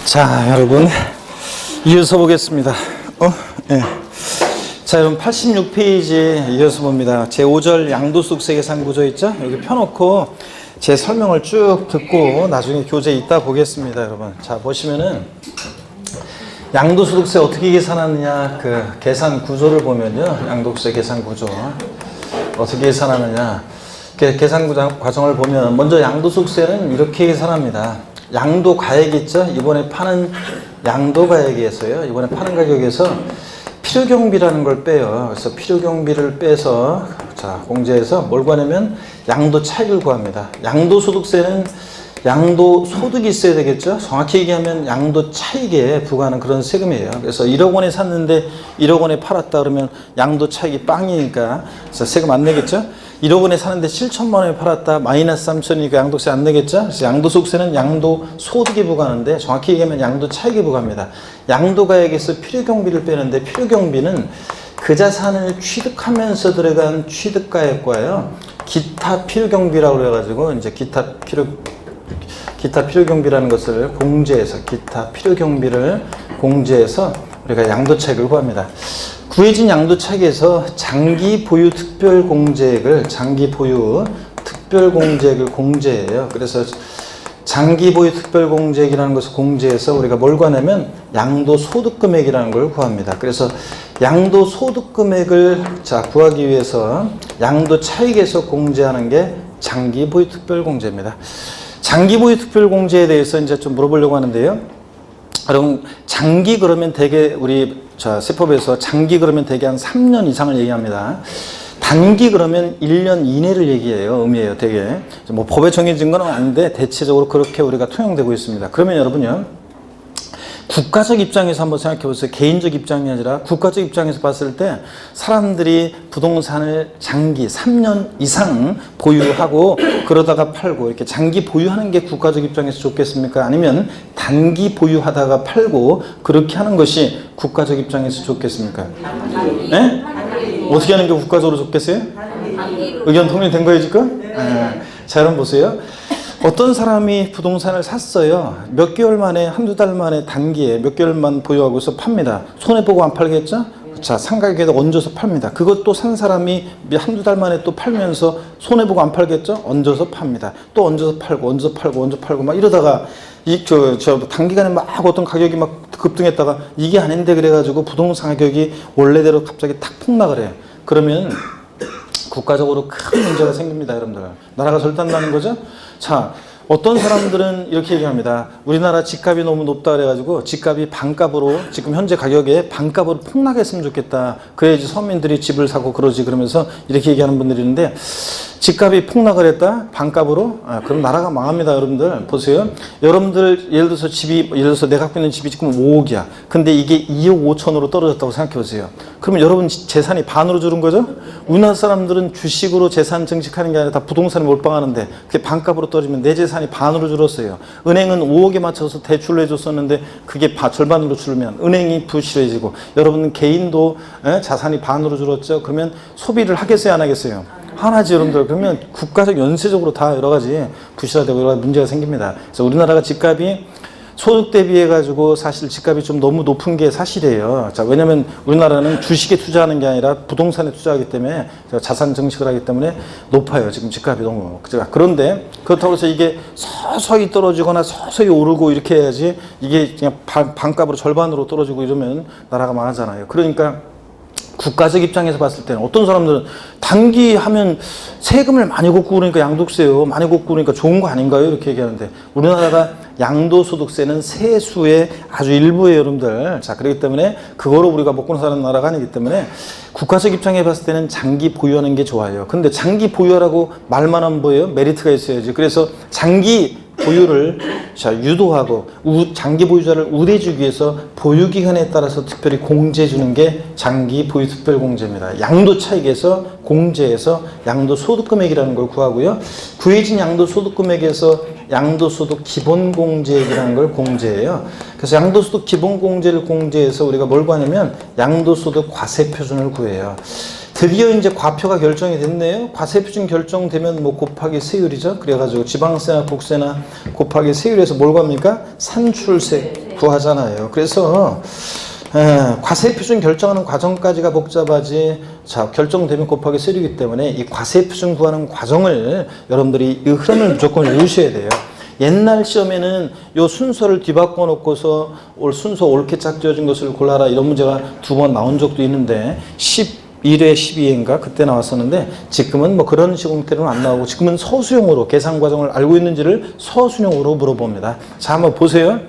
자, 여러분 이어서 보겠습니다. 네. 자, 여러분 86페이지 이어서 봅니다. 제5절 양도소득세 계산 구조 있죠? 여기 펴놓고 제 설명을 쭉 듣고 나중에 교재 있다 보겠습니다, 여러분. 자, 보시면은 양도소득세 어떻게 계산하느냐, 그 계산 구조를 보면요, 양도소득세 계산 구조 어떻게 계산하느냐, 계산 과정을 보면 먼저 양도소득세는 이렇게 계산합니다. 양도가액 있죠? 이번에 파는 양도가액에서요, 이번에 파는 가격에서 필요경비라는 걸 빼요. 그래서 필요경비를 빼서 자, 공제해서 뭘 구하냐면 양도차익을 구합니다. 양도소득세는 양도소득이 있어야 되겠죠? 정확히 얘기하면 양도차익에 부과하는 그런 세금이에요. 그래서 1억 원에 샀는데 1억 원에 팔았다 그러면 양도차익이 빵이니까 그래서 세금 안 내겠죠? 1억 원에 사는데 7천만 원에 팔았다 마이너스 3천이니까 양도세 안 내겠죠? 그래서 양도소득세는 양도소득이 부과하는데 정확히 얘기하면 양도차익이 부과합니다. 양도가액에서 필요경비를 빼는데 필요경비는 그 자산을 취득하면서 들어간 취득가액과요, 기타 필요경비라고 그래가지고 이제 기타 필요경비라는 것을 공제해서 기타 필요경비를 공제해서 우리가 양도차익을 구합니다. 구해진 양도차익에서 장기 보유 특별 공제액을 공제해요. 그래서 장기 보유 특별 공제액이라는 것을 공제해서 우리가 뭘 구하냐면 양도소득금액이라는 걸 구합니다. 그래서 양도소득금액을 구하기 위해서 양도차익에서 공제하는 게 장기 보유 특별 공제입니다. 장기 보유 특별 공제에 대해서 이제 좀 물어보려고 하는데요. 여러분, 장기 그러면 대개 우리 세법에서 장기 그러면 대개 한 3년 이상을 얘기합니다. 단기 그러면 1년 이내를 얘기해요. 의미해요. 되게 뭐 법에 정해진 건 아닌데 대체적으로 그렇게 우리가 통용되고 있습니다. 그러면 여러분요, 국가적 입장에서 한번 생각해 보세요. 개인적 입장이 아니라 국가적 입장에서 봤을 때 사람들이 부동산을 장기 3년 이상 보유하고 그러다가 팔고 이렇게 장기 보유하는 게 국가적 입장에서 좋겠습니까? 아니면 단기 보유하다가 팔고 그렇게 하는 것이 국가적 입장에서 좋겠습니까? 네? 어떻게 하는 게 국가적으로 좋겠어요? 의견 통일된 거예요 지금? 네. 자, 여러분 보세요. 어떤 사람이 부동산을 샀어요. 몇 개월 만에, 한두 달 만에 단기에 몇 개월만 보유하고서 팝니다. 손해보고 안 팔겠죠? 자, 상가격에다 얹어서 팝니다. 그것도 산 사람이 한두 달 만에 또 팔면서 손해보고 안 팔겠죠? 얹어서 팝니다. 또 얹어서 팔고, 얹어서 팔고, 얹어서 팔고 막 이러다가 단기간에 막 어떤 가격이 막 급등했다가 이게 아닌데 그래가지고 부동산 가격이 원래대로 갑자기 탁 폭락을 해요. 그러면 국가적으로 큰 문제가 생깁니다, 여러분들. 나라가 절단나는 거죠? 자, 어떤 사람들은 이렇게 얘기합니다. 우리나라 집값이 너무 높다 그래가지고 집값이 반값으로, 지금 현재 가격에 반값으로 폭락했으면 좋겠다. 그래야지 서민들이 집을 사고 그러지. 그러면서 이렇게 얘기하는 분들이 있는데, 집값이 폭락을 했다? 반값으로? 그럼 나라가 망합니다, 여러분들. 보세요. 여러분들, 예를 들어서 내가 갖고 있는 집이 지금 5억이야. 근데 이게 2억 5천으로 떨어졌다고 생각해 보세요. 그러면 여러분 재산이 반으로 줄은 거죠? 우리나라 사람들은 주식으로 재산 증식하는 게 아니라 다 부동산에 몰빵하는데 그게 반값으로 떨어지면 내 재산이 반으로 줄었어요. 은행은 5억에 맞춰서 대출을 해줬었는데 그게 절반으로 줄면 은행이 부실해지고, 여러분 개인도 자산이 반으로 줄었죠? 그러면 소비를 하겠어요, 안 하겠어요? 하나지, 여러분들. 그러면 국가적 연쇄적으로 다 여러 가지 부실화되고 여러 가지 문제가 생깁니다. 그래서 우리나라가 집값이 소득 대비해 가지고 사실 집값이 좀 너무 높은 게 사실이에요. 자, 왜냐면 우리나라는 주식에 투자하는 게 아니라 부동산에 투자하기 때문에, 자산 증식을 하기 때문에 높아요. 지금 집값이 너무. 그런데 그렇다고 해서 이게 서서히 떨어지거나 서서히 오르고 이렇게 해야지, 이게 그냥 반값으로 절반으로 떨어지고 이러면 나라가 망하잖아요. 그러니까 국가적 입장에서 봤을 때는 어떤 사람들은 단기 하면 세금을 많이 걷고 그러니까 양도세요. 많이 걷고 그러니까 좋은 거 아닌가요? 이렇게 얘기하는데, 우리나라가 양도소득세는 세수의 아주 일부예요, 여러분들. 자, 그렇기 때문에 그거로 우리가 먹고 사는 나라가 아니기 때문에 국가적 입장에 봤을 때는 장기 보유하는 게 좋아요. 근데 장기 보유하라고 말만 하면 뭐예요? 메리트가 있어야지. 그래서 장기 보유를 유도하고 장기 보유자를 우대해주기 위해서 보유기간에 따라서 특별히 공제해주는 게 장기 보유 특별 공제입니다. 양도차익에서 공제해서 양도소득금액이라는 걸 구하고요. 구해진 양도소득금액에서 양도소득 기본공제액이라는 걸 공제해요. 그래서 양도소득 기본공제를 공제해서 우리가 뭘 구하냐면 양도소득 과세표준을 구해요. 드디어 이제 과표가 결정이 됐네요. 과세표준 결정되면 뭐 곱하기 세율이죠. 그래가지고 지방세나 국세나 곱하기 세율에서 뭘 구합니까? 산출세. 구하잖아요. 그래서 과세표준 결정하는 과정까지가 복잡하지. 자, 결정되면 곱하기 세이기 때문에 이 과세표준 구하는 과정을 여러분들이 이 흐름을 무조건 외우셔야 돼요. 옛날 시험에는 요 순서를 뒤바꿔 놓고서 순서 옳게 짝지어진 것을 골라라 이런 문제가 2번 나온 적도 있는데 11회 12회인가 그때 나왔었는데 지금은 뭐 그런 식으로 안 나오고 지금은 서술형으로 계산 과정을 알고 있는지를 서술형으로 물어봅니다. 자, 한번 보세요.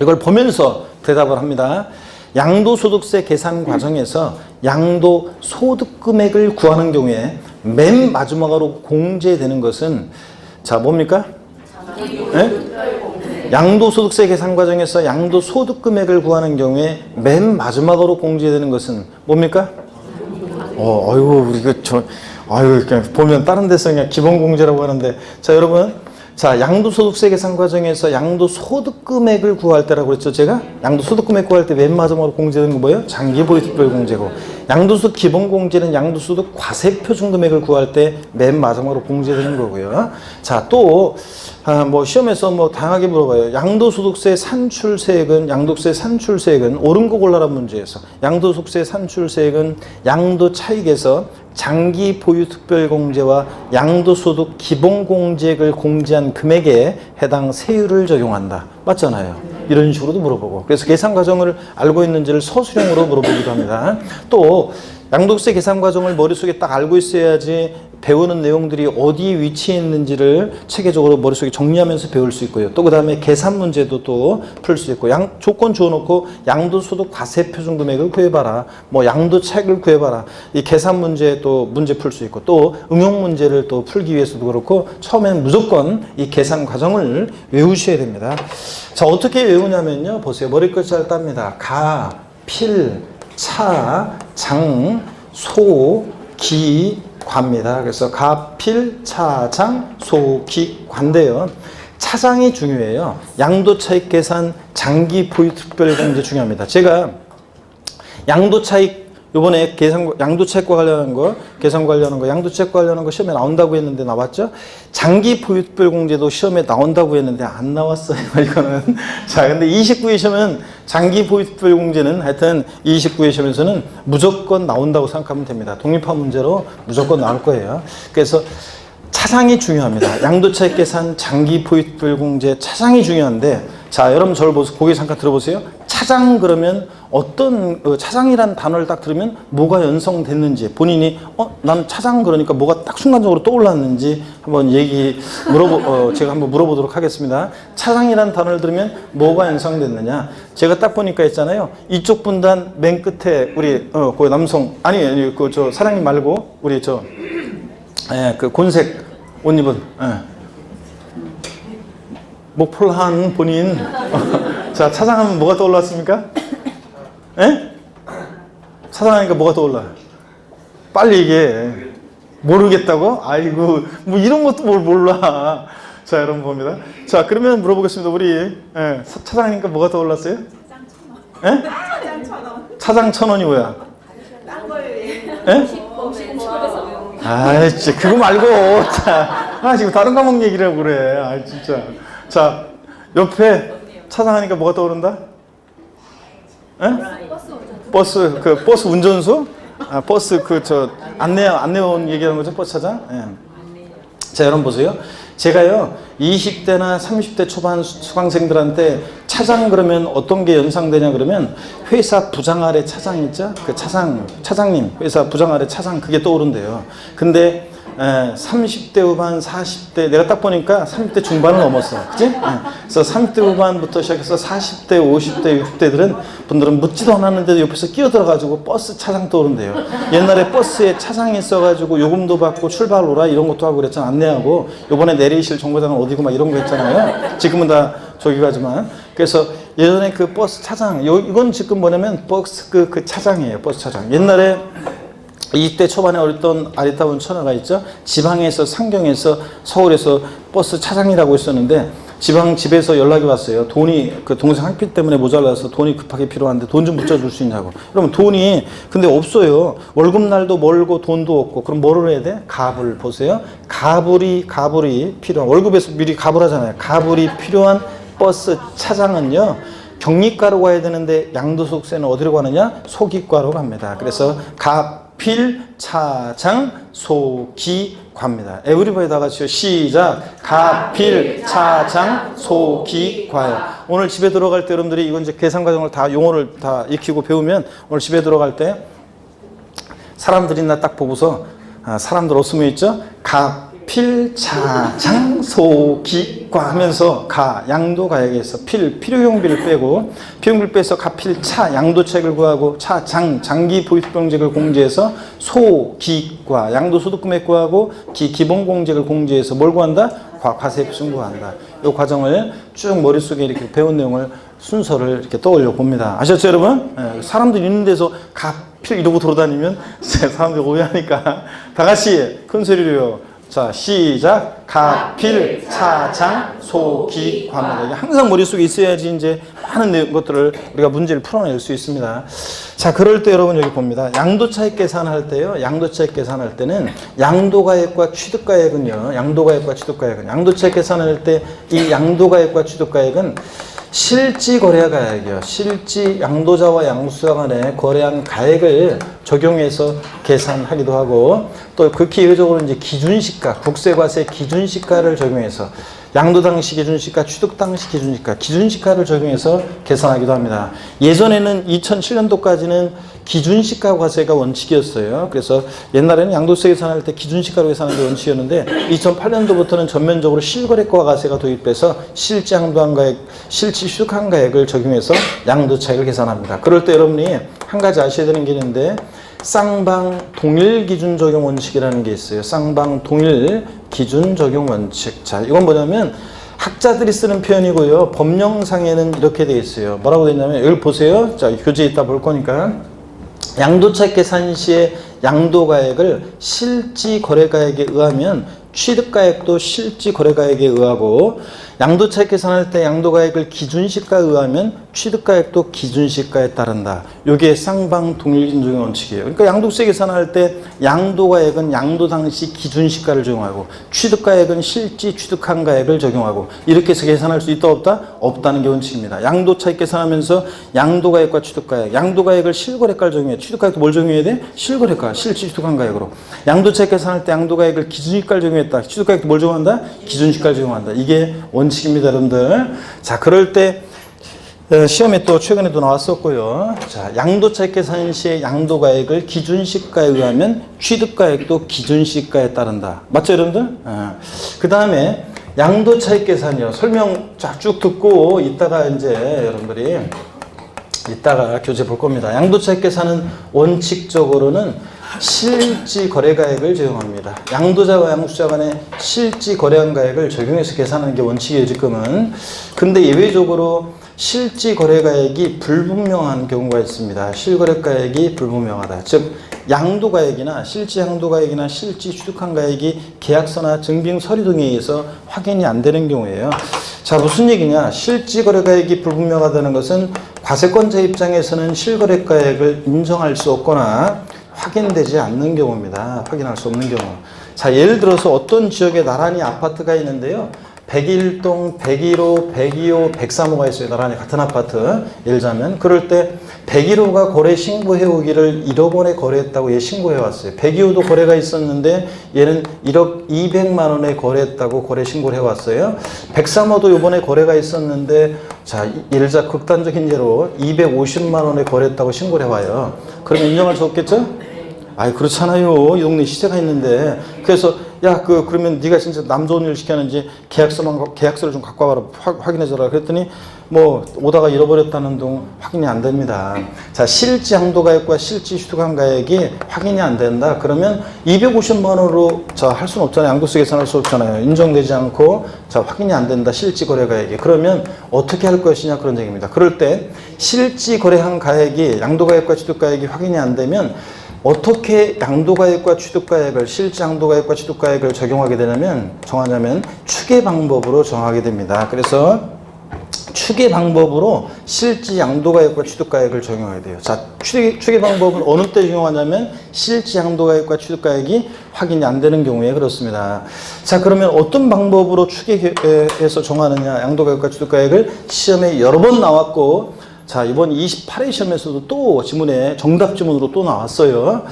이걸 보면서 대답을 합니다. 양도소득세 계산 과정에서 양도소득 금액을 구하는 경우에 맨 마지막으로 공제되는 것은 자, 뭡니까? 네? 양도소득세 계산 과정에서 양도소득 금액을 구하는 경우에 맨 마지막으로 공제되는 것은 뭡니까? 아이고, 아이고, 그냥 보면 다른 데서 그냥 기본공제라고 하는데, 자, 여러분. 자, 양도소득세 계산 과정에서 양도소득 금액을 구할 때라고 그랬죠, 제가? 양도소득 금액 구할 때 맨 마지막으로 공제되는 거 뭐예요? 장기보유특별공제고. 양도소득 기본공제는 양도소득 과세표준 금액을 구할 때 맨 마지막으로 공제되는 거고요. 자, 또, 뭐, 시험에서 뭐, 다양하게 물어봐요. 양도소득세 산출세액은 옳은 거 골라라 문제에서. 양도소득세 산출세액은 양도 차익에서 장기 보유 특별공제와 양도소득 기본공제액을 공제한 금액에 해당 세율을 적용한다. 맞잖아요. 이런 식으로도 물어보고. 그래서 계산 과정을 알고 있는지를 서술형으로 물어보기도 합니다. 또 양도세 계산 과정을 머릿속에 딱 알고 있어야지 배우는 내용들이 어디에 위치해 있는지를 체계적으로 머릿속에 정리하면서 배울 수 있고요. 또 그 다음에 계산 문제도 또 풀 수 있고, 조건 주어놓고 양도소득 과세표준 금액을 구해봐라. 뭐 양도차익을 구해봐라. 이 계산 문제 또 문제 풀 수 있고, 또 응용 문제를 또 풀기 위해서도 그렇고, 처음에는 무조건 이 계산 과정을 외우셔야 됩니다. 자, 어떻게 외우냐면요. 보세요. 머리끝 잘 땁니다. 가, 필, 차, 장, 소, 기, 과입니다. 그래서 가필, 차장, 소, 기, 과인데요. 차장이 중요해요. 양도차익 계산, 장기 보유 특별공제 중요합니다. 제가 양도차익 요번에 양도차익과 관련한 거, 계산 관련한 거, 양도차익과 관련한 거 시험에 나온다고 했는데 나왔죠? 장기 보유 특별공제도 시험에 나온다고 했는데 안 나왔어요, 이거는. 자, 근데 29회 시험은 장기 보유 특별공제는 하여튼 29회 시험에서는 무조건 나온다고 생각하면 됩니다. 독립화 문제로 무조건 나올 거예요. 그래서 차장이 중요합니다. 양도차익 계산, 장기 보유 특별공제, 차장이 중요한데, 자, 여러분 저를 보세요. 고개 잠깐 들어보세요. 차장 그러면 어떤 차장이라는 단어를 딱 들으면 뭐가 연상됐는지 본인이 난 차장 그러니까 뭐가 딱 순간적으로 떠올랐는지 한번 제가 한번 물어보도록 하겠습니다. 차장이라는 단어를 들으면 뭐가 연상됐느냐? 제가 딱 보니까 있잖아요. 이쪽 분단 맨 끝에 우리 그 남성 그 저 사장님 말고 우리 그 곤색 옷 입은 목포를 한 본인. 자, 차장하면 뭐가 떠올랐습니까? 예? 차장하니까 뭐가 떠올라요? 빨리 얘기해. 모르겠다고? 아이고, 뭐 이런 것도 뭘 몰라. 자, 여러분 봅니다. 자, 그러면 물어보겠습니다. 우리 차장하니까 뭐가 떠올랐어요? 차장 1,000원. 예? 차장 1,000원이 뭐야? 딴 거예요. 예? 아, 진짜 그거 말고. 자, 지금 다른 과목 얘기를 하고 그래. 아, 진짜. 자, 옆에 차장하니까 뭐가 떠오른다? 에? 버스 운전수? 아, 버스 안내원 얘기하는 거죠? 버스 차장? 예. 자, 여러분 보세요. 제가요, 20대나 30대 초반 수강생들한테 차장 그러면 어떤 게 연상되냐 그러면 회사 부장 아래 차장 있죠? 그 차장님, 회사 부장 아래 차장 그게 떠오른대요. 근데 30대 후반, 40대, 내가 딱 보니까 30대 중반을 넘었어. 그치? 그래서 30대 후반부터 시작해서 40대, 50대, 60대들은 분들은 묻지도 않았는데도 옆에서 끼어들어가지고 버스 차장 떠오른대요. 옛날에 버스에 차장이 있어가지고 요금도 받고 출발 오라 이런 것도 하고 그랬잖아. 안내하고 요번에 내리실 정거장은 어디고 막 이런 거 했잖아요. 지금은 다 저기 가지만. 그래서 예전에 그 버스 차장, 이건 지금 뭐냐면 버스 그 차장이에요. 버스 차장. 옛날에 20대 초반에 어렸던 아리따운 처녀가 있죠. 지방에서 상경에서 서울에서 버스 차장이라고 있었는데 집에서 연락이 왔어요. 돈이 그 동생 학비 때문에 모자라서 돈이 급하게 필요한데 돈 좀 붙여줄 수 있냐고. 그러면 돈이 근데 없어요. 월급날도 멀고 돈도 없고 그럼 뭐를 해야 돼? 가불 보세요. 가불이 필요한 월급에서 미리 가불하잖아요. 가불이 필요한 버스 차장은요. 적립가로 가야 되는데 양도소득세는 어디로 가느냐? 소기과로 갑니다. 그래서 가필차장소기과입니다. 에브리바디 다 같이요. 시작. 가필차장소기과요. 오늘 집에 들어갈 때 여러분들이 이건 이제 계산 과정을 다 용어를 다 익히고 배우면 오늘 집에 들어갈 때 사람들이 나 딱 보고서 사람들 없으면 있죠? 가필차장소기과 하면서 양도가액에서 필요용비를 빼고 필요용비를 빼서 가필차 양도차익을 구하고 장기보유특별공제액을 공제해서 소기과 양도소득금액 구하고 기본공제액을 공제해서 뭘 구한다? 과세비중 구한다. 이 과정을 쭉 머릿속에 이렇게 배운 내용을 순서를 이렇게 떠올려 봅니다. 아셨죠, 여러분? 사람들 있는 데서 가필 이러고 돌아다니면 사람들이 오해하니까 다 같이 큰 소리로요. 자, 시작. 가필차장소기과입니다. 이게 항상 머릿속에 있어야지 이제 많은 것들을 우리가 문제를 풀어낼 수 있습니다. 자, 그럴 때 여러분 여기 봅니다. 양도차익 계산할 때요. 양도차익 계산할 때는 양도가액과 취득가액은요. 양도차익 계산할 때 이 양도가액과 취득가액은 실지거래가액이요. 실지 양도자와 양수자 간에 거래한 가액을 적용해서 계산하기도 하고 또 극히 예외적으로 이제 기준시가, 국세과세 기준시가를 적용해서 양도 당시 기준시가, 취득 당시 기준시가를 적용해서 계산하기도 합니다. 예전에는 2007년도까지는 기준시가 과세가 원칙이었어요. 그래서 옛날에는 양도세 계산할 때 기준시가로 계산하는 게 원칙이었는데 2008년도부터는 전면적으로 실거래가 과세가 도입돼서 실지 양도한 가액, 실지 취득한 가액을 적용해서 양도차익을 계산합니다. 그럴 때 여러분이 한 가지 아셔야 되는 게 있는데 쌍방 동일 기준 적용 원칙이라는 게 있어요. 쌍방 동일 기준 적용 원칙. 자, 이건 뭐냐면 학자들이 쓰는 표현이고요. 법령상에는 이렇게 되어 있어요. 뭐라고 되어 있냐면 여기 보세요. 자, 교재에 있다 볼 거니까 양도차익 계산 시에 양도가액을 실지거래가액에 의하면 취득가액도 실지거래가액에 의하고 양도차익 계산할 때 양도가액을 기준시가에 의하면 취득가액도 기준시가에 따른다. 이게 쌍방 동일기준 원칙이에요. 그러니까 양도세 계산할 때 양도가액은 양도 당시 기준시가를 적용하고 취득가액은 실지 취득한 가액을 적용하고 이렇게 해서 계산할 수 있다 없다? 없다는 게 원칙입니다. 양도차익 계산하면서 양도가액과 취득가액, 양도가액을 실거래가를 적용해. 취득가액도 뭘 적용해야 돼? 실거래가, 실지 취득한 가액으로. 양도차익 계산할 때 양도가액을 기준시가를 적용했다. 취득가액도 뭘 적용한다? 기준시가를 적용한다. 이게 원칙입니다, 여러분들. 자, 그럴 때 시험에 또 최근에도 나왔었고요. 자, 양도차익 계산 시에 양도가액을 기준시가에 의하면 취득가액도 기준시가에 따른다. 맞죠, 여러분들? 그 다음에 양도차익 계산이요. 설명 쫙 듣고 이따가 이제 여러분들이 이따가 교재 볼 겁니다. 양도차익 계산은 원칙적으로는 실지 거래가액을 적용합니다. 양도자와 양수자 간에 실지 거래한 가액을 적용해서 계산하는 게 원칙이에요, 지금은. 근데 예외적으로 실지 거래가액이 불분명한 경우가 있습니다. 실거래가액이 불분명하다. 즉 양도가액이나 실지 양도가액이나 실지 취득한 가액이 계약서나 증빙 서류 등에 의해서 확인이 안 되는 경우예요. 자, 무슨 얘기냐? 실지 거래가액이 불분명하다는 것은 과세권자 입장에서는 실거래가액을 인정할 수 없거나 확인되지 않는 경우입니다. 확인할 수 없는 경우. 자, 예를 들어서 어떤 지역에 나란히 아파트가 있는데요. 101동, 101호, 102호, 103호가 있어요. 나란히 같은 아파트. 예를 들자면 그럴 때 101호가 거래 신고해오기를 1억 원에 거래했다고 얘 신고해왔어요. 102호도 거래가 있었는데 얘는 1억 200만 원에 거래했다고 거래 신고를 해왔어요. 103호도 이번에 거래가 있었는데 자, 예를 들자 극단적인 예로 250만 원에 거래했다고 신고를 해와요. 그러면 인정할 수 없겠죠? 아이, 그렇잖아요. 이 동네 시세가 있는데. 그래서 야, 그러면 네가 진짜 남 좋은 일 시켰는지 계약서를 좀 갖고 와봐라. 확인해줘라. 그랬더니 뭐 오다가 잃어버렸다는 둥 확인이 안 됩니다. 자, 실지 양도가액과 실지 취득한 가액이 확인이 안 된다. 그러면 250만 원으로 자, 할 수는 없잖아요. 양도세 계산할 수 없잖아요. 인정되지 않고 자, 확인이 안 된다. 실지 거래 가액이. 그러면 어떻게 할 것이냐 그런 얘기입니다. 그럴 때 실지 거래한 가액이 양도가액과 취득가액이 확인이 안 되면 어떻게 양도가액과 취득가액을 실지 양도가액과 취득가액을 적용하게 되냐면 정하냐면 추계 방법으로 정하게 됩니다. 그래서 추계 방법으로 실지 양도가액과 취득가액을 적용해야 돼요. 자, 추계 방법은 어느 때 적용하냐면 실지 양도가액과 취득가액이 확인이 안 되는 경우에 그렇습니다. 자, 그러면 어떤 방법으로 추계에서 정하느냐, 양도가액과 취득가액을 시험에 여러 번 나왔고, 자, 이번 28회 시험에서도 또 지문에 정답 지문으로 또 나왔어요.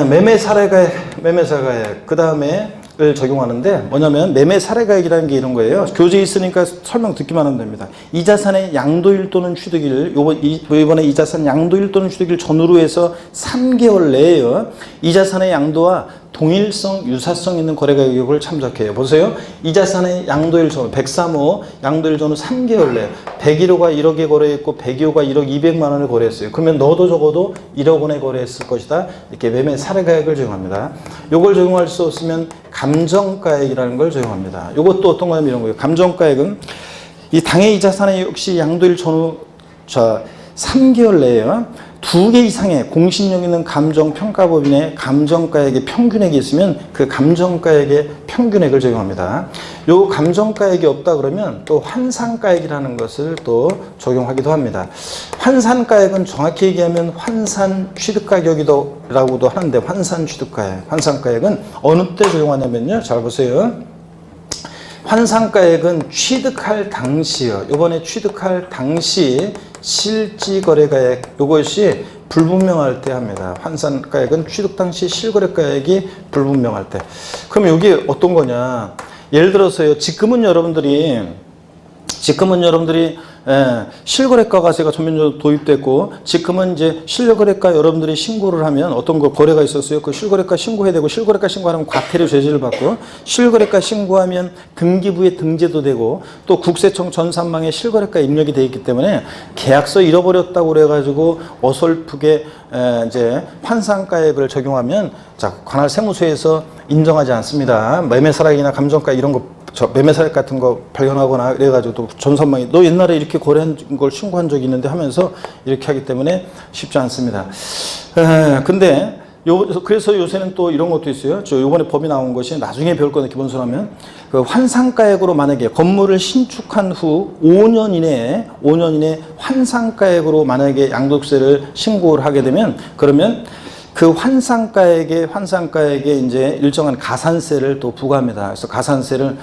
매매 사례가액, 그 다음에 을 적용하는데 뭐냐면 매매 사례가액이라는 게 이런 거예요. 교재에 있으니까 설명 듣기만 하면 됩니다. 이 자산의 양도일 또는 취득일, 이번에 이 자산 양도일 또는 취득일 전후로 해서 3개월 내에요. 이 자산의 양도와 동일성, 유사성 있는 거래가격을 참작해요. 보세요. 이 자산의 양도일 전후 103호 양도일 전후 3개월 내 101호가 1억에 거래했고 102호가 1억 200만 원을 거래했어요. 그러면 너도 적어도 1억 원에 거래했을 것이다. 이렇게 매매 사례가액을 적용합니다. 요걸 적용할 수 없으면 감정가액이라는 걸 적용합니다. 요것도 어떤 거냐면 이런 거예요. 감정가액은 이 당해 이 자산의 역시 양도일 전후 3개월 내에요. 2개 이상의 공신력 있는 감정평가법인의 감정가액의 평균액이 있으면 그 감정가액의 평균액을 적용합니다. 요 감정가액이 없다 그러면 또 환산가액이라는 것을 또 적용하기도 합니다. 환산가액은 정확히 얘기하면 환산 취득가격이라고도 하는데 환산 취득가액, 환산가액은 어느 때 적용하냐면요. 잘 보세요. 환산가액은 취득할 당시요. 이번에 취득할 당시 실지거래가액, 이것이 불분명할 때 합니다. 환산가액은 취득 당시 실거래가액이 불분명할 때. 그럼 이게 어떤 거냐? 예를 들어서요. 지금은 여러분들이 실거래가 과세가 전면적으로 도입됐고, 지금은 이제 실거래가 여러분들이 신고를 하면 어떤 거 거래가 있었어요. 그 실거래가 신고해야 되고, 실거래가 신고하면 과태료 제재를 받고, 실거래가 신고하면 등기부에 등재도 되고, 또 국세청 전산망에 실거래가 입력이 되어 있기 때문에 계약서 잃어버렸다고 그래가지고 어설프게 이제 환산가액을 적용하면 자, 관할 세무서에서 인정하지 않습니다. 매매사락이나 감정가 이런 거 매매사액 같은 거 발견하거나 그래가지고 또 전산망이 너 옛날에 이렇게 거래한 걸 신고한 적이 있는데 하면서 이렇게 하기 때문에 쉽지 않습니다. 근데 그래서 요새는 또 이런 것도 있어요. 저 요번에 법이 나온 것이 나중에 배울 거는 기본소라면 그 환산가액으로 만약에 건물을 신축한 후 5년 이내에 환산가액으로 만약에 양도세를 신고를 하게 되면 그러면 그 환산가액에 이제 일정한 가산세를 또 부과합니다. 그래서 가산세를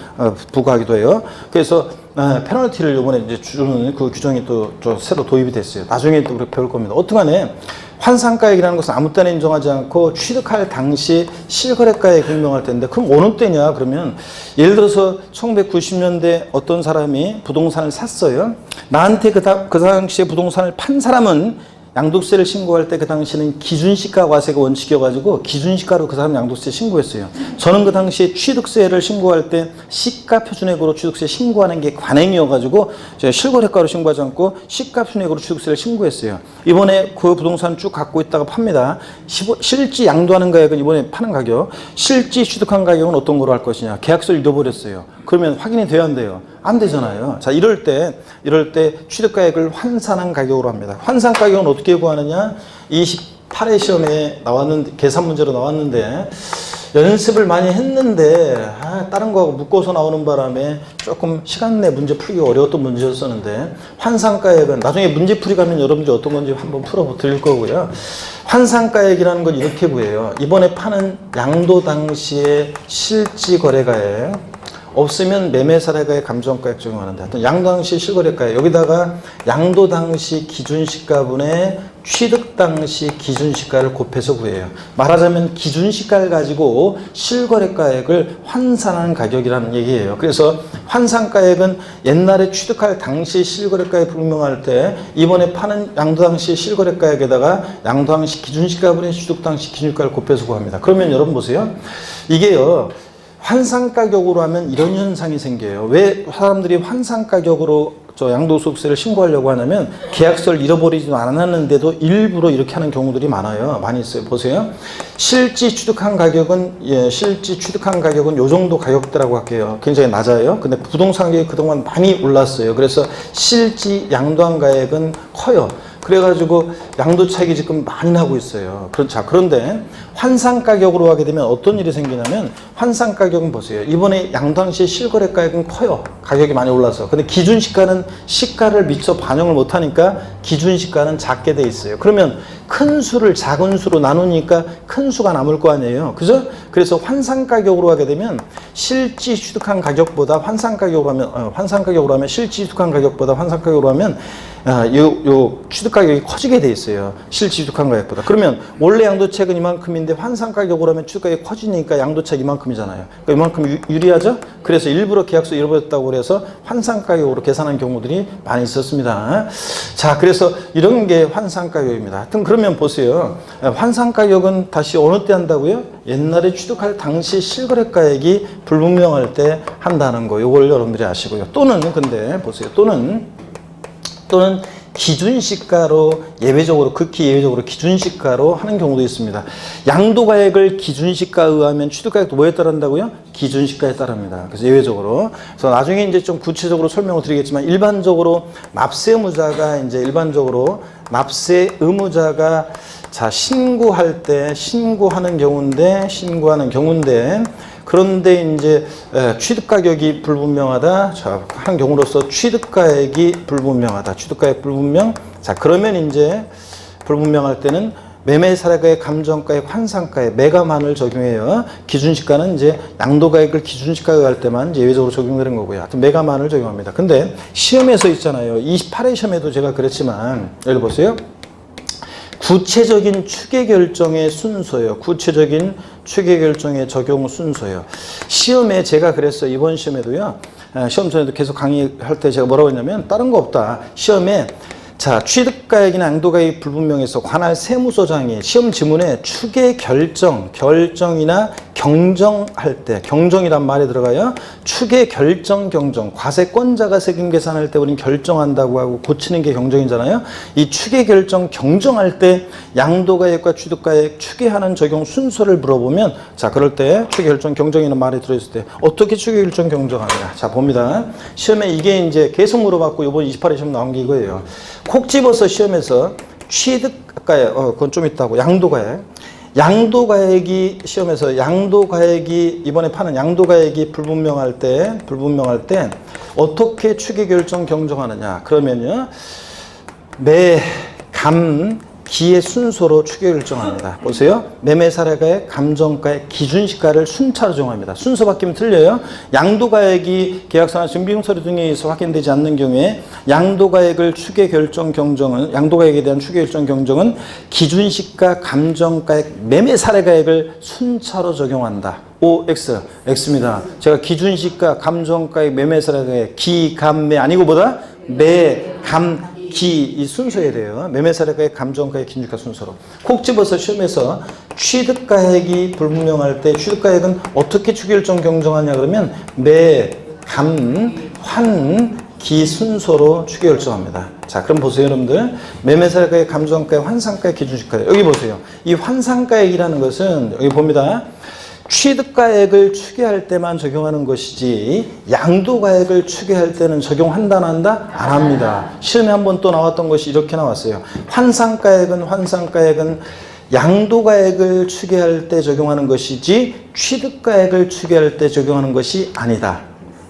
부과하기도 해요. 그래서 페널티를 이번에 이제 주는 그 규정이 또 새로 도입이 됐어요. 나중에 또 우리 배울 겁니다. 어떠간에 환산가액이라는 것은 아무 때나 인정하지 않고 취득할 당시 실거래가액 분명할 텐데 그럼 어느 때냐? 그러면 예를 들어서 1990년대 어떤 사람이 부동산을 샀어요. 나한테 그 당시에 부동산을 판 사람은 양도세를 신고할 때 그 당시에는 기준시가 과세가 원칙이어가지고 기준시가로 그 사람 양도세 신고했어요. 저는 그 당시에 취득세를 신고할 때 시가 표준액으로 취득세 신고하는 게 관행이어가지고 제가 실거래가로 신고하지 않고 시가 표준액으로 취득세를 신고했어요. 이번에 그 부동산 쭉 갖고 있다가 팝니다. 실지 양도하는 가격은 이번에 파는 가격, 실지 취득한 가격은 어떤 거로 할 것이냐. 계약서를 잃어버렸어요. 그러면 확인이 돼야 안 돼요? 안 되잖아요. 자, 이럴 때 취득가액을 환산한 가격으로 합니다. 환산 가격은 어떻게 구하느냐? 28회 시험에 계산 문제로 나왔는데 연습을 많이 했는데 다른 거하고 묶어서 나오는 바람에 조금 시간 내 문제 풀기 어려웠던 문제였었는데 환산가액은 나중에 문제 풀이 가면 여러분들이 어떤 건지 한번 풀어 드릴 거고요. 환산가액이라는 건 이렇게 구해요. 이번에 파는 양도 당시의 실지 거래가액 없으면 매매사례가액 감정가액 적용하는데 하여튼 양도 당시 실거래가액 여기다가 양도 당시 기준시가분의 취득 당시 기준시가를 곱해서 구해요. 말하자면 기준시가를 가지고 실거래가액을 환산한 가격이라는 얘기예요. 그래서 환산가액은 옛날에 취득할 당시 실거래가액 불명할 때 이번에 파는 양도 당시 실거래가액에다가 양도 당시 기준시가분의 취득 당시 기준시가를 곱해서 구합니다. 그러면 여러분 보세요. 이게요. 환산가격으로 하면 이런 현상이 생겨요. 왜 사람들이 환산가격으로 양도소득세를 신고하려고 하냐면 계약서를 잃어버리지도 않았는데도 일부러 이렇게 하는 경우들이 많아요. 많이 있어요. 보세요. 실지 취득한 가격은 요 정도 가격대라고 할게요. 굉장히 낮아요. 근데 부동산 가격이 그동안 많이 올랐어요. 그래서 실지 양도한 가액은 커요. 그래가지고 양도 차익이 지금 많이 나고 있어요. 자, 그런데 환산 가격으로 하게 되면 어떤 일이 생기냐면 환산 가격은 보세요. 이번에 양도항시 실거래 가격은 커요. 가격이 많이 올라서. 근데 기준 시가는 시가를 미처 반영을 못하니까 기준 시가는 작게 돼 있어요. 그러면 큰 수를 작은 수로 나누니까 큰 수가 남을 거 아니에요. 그죠? 그래서 환산 가격으로 하게 되면 실지 취득한 가격보다 환산 가격으로 하면 실지 취득한 가격보다 환산 가격으로 하면 요 취득 가격이 커지게 돼 있어요. 실지 취득한 가격보다. 그러면 원래 양도차익은 이만큼인데 환산 가격으로 하면 취득 가격이 커지니까 양도차익 이만큼이잖아요. 그러니까 이만큼 유리하죠? 그래서 일부러 계약서 잃어버렸다고 그래서 환산 가격으로 계산한 경우들이 많이 있었습니다. 자, 그래서 이런 게 환산 가격입니다. 하여튼 그러면 보세요. 환산 가격은 다시 어느 때 한다고요? 옛날에 취득할 당시 실거래가액이 불분명할 때 한다는 거. 요걸 여러분들이 아시고요. 또는 근데 보세요. 또는 기준시가로 예외적으로 극히 예외적으로 기준시가로 하는 경우도 있습니다. 양도가액을 기준시가에 의하면 취득가액도 뭐에 따른다고요? 기준시가에 따릅니다. 그래서 예외적으로. 그래서 나중에 이제 좀 구체적으로 설명을 드리겠지만 일반적으로 납세 의무자가 자 신고할 때 신고하는 경우인데 그런데 이제 취득 가격이 불분명하다. 자, 한 경우로서 취득가액이 불분명하다. 취득가액 불분명. 자, 그러면 이제 불분명할 때는 매매 사례가액, 감정가액, 환산가액, 매감한을 적용해요. 기준시가는 이제 양도가액을 기준시가에 할 때만 이제 예외적으로 적용되는 거고요. 하여튼 매감한을 적용합니다. 근데 시험에서 있잖아요. 28회 시험에도 제가 그랬지만 여기 보세요. 구체적인 추계 결정의 순서예요. 구체적인 추계 결정의 적용 순서예요. 시험에 제가 그랬어요. 이번 시험에도요. 시험 전에도 계속 강의할 때 제가 뭐라고 했냐면 다른 거 없다. 시험에 자, 취득가액이나 양도가액이 불분명해서 관할 세무서장이 시험 지문에 추계 결정이나 경정할 때, 경정이란 말이 들어가요. 추계 결정 경정, 과세권자가 세금 계산할 때 우리는 결정한다고 하고 고치는 게 경정이잖아요. 이 추계 결정 경정할 때 양도가액과 취득가액 추계하는 적용 순서를 물어보면 자, 그럴 때 추계 결정 경정이라는 말이 들어있을 때 어떻게 추계 결정 경정하느냐. 자, 봅니다. 시험에 이게 이제 계속 물어봤고 이번 28회 시험 나온 게 이거예요. 콕 집어서 시험에서 취득가액, 그건 좀 있다고. 양도가액이 시험에서 양도가액이 이번에 파는 양도가액이 불분명할 때 어떻게 추계 결정 경정하느냐. 그러면요. 기의 순서로 추계 결정합니다. 보세요. 매매 사례가액, 감정가액, 기준시가를 순차로 정합니다. 순서 바뀌면 틀려요. 양도가액이 계약서나 증빙서류 등에 의해서 확인되지 않는 경우에 양도가액을 추계 결정 경정은 양도가액에 대한 추계 결정 경정은 기준시가, 감정가액, 매매 사례가액을 순차로 적용한다. X입니다. 제가 기준시가, 감정가액, 매매 사례가액, 기, 감, 매 아니고 보다 매, 감, 이 순서에 대해요. 매매사례가액, 감정가액, 기준시가 순서로. 콕 집어서 시험에서 취득가액이 불분명할 때 취득가액은 어떻게 추계결정 경정하냐 그러면 매, 감, 환, 기 순서로 추계결정합니다. 자, 그럼 보세요, 여러분들. 매매사례가액, 감정가액, 환산가액, 기준시가액. 여기 보세요. 이 환산가액이라는 것은 여기 봅니다. 취득가액을 추계할 때만 적용하는 것이지 양도가액을 추계할 때는 적용한다 안 한다? 안 합니다. 시험에 한번 또 나왔던 것이 이렇게 나왔어요. 환산가액은 양도가액을 추계할 때 적용하는 것이지 취득가액을 추계할 때 적용하는 것이 아니다.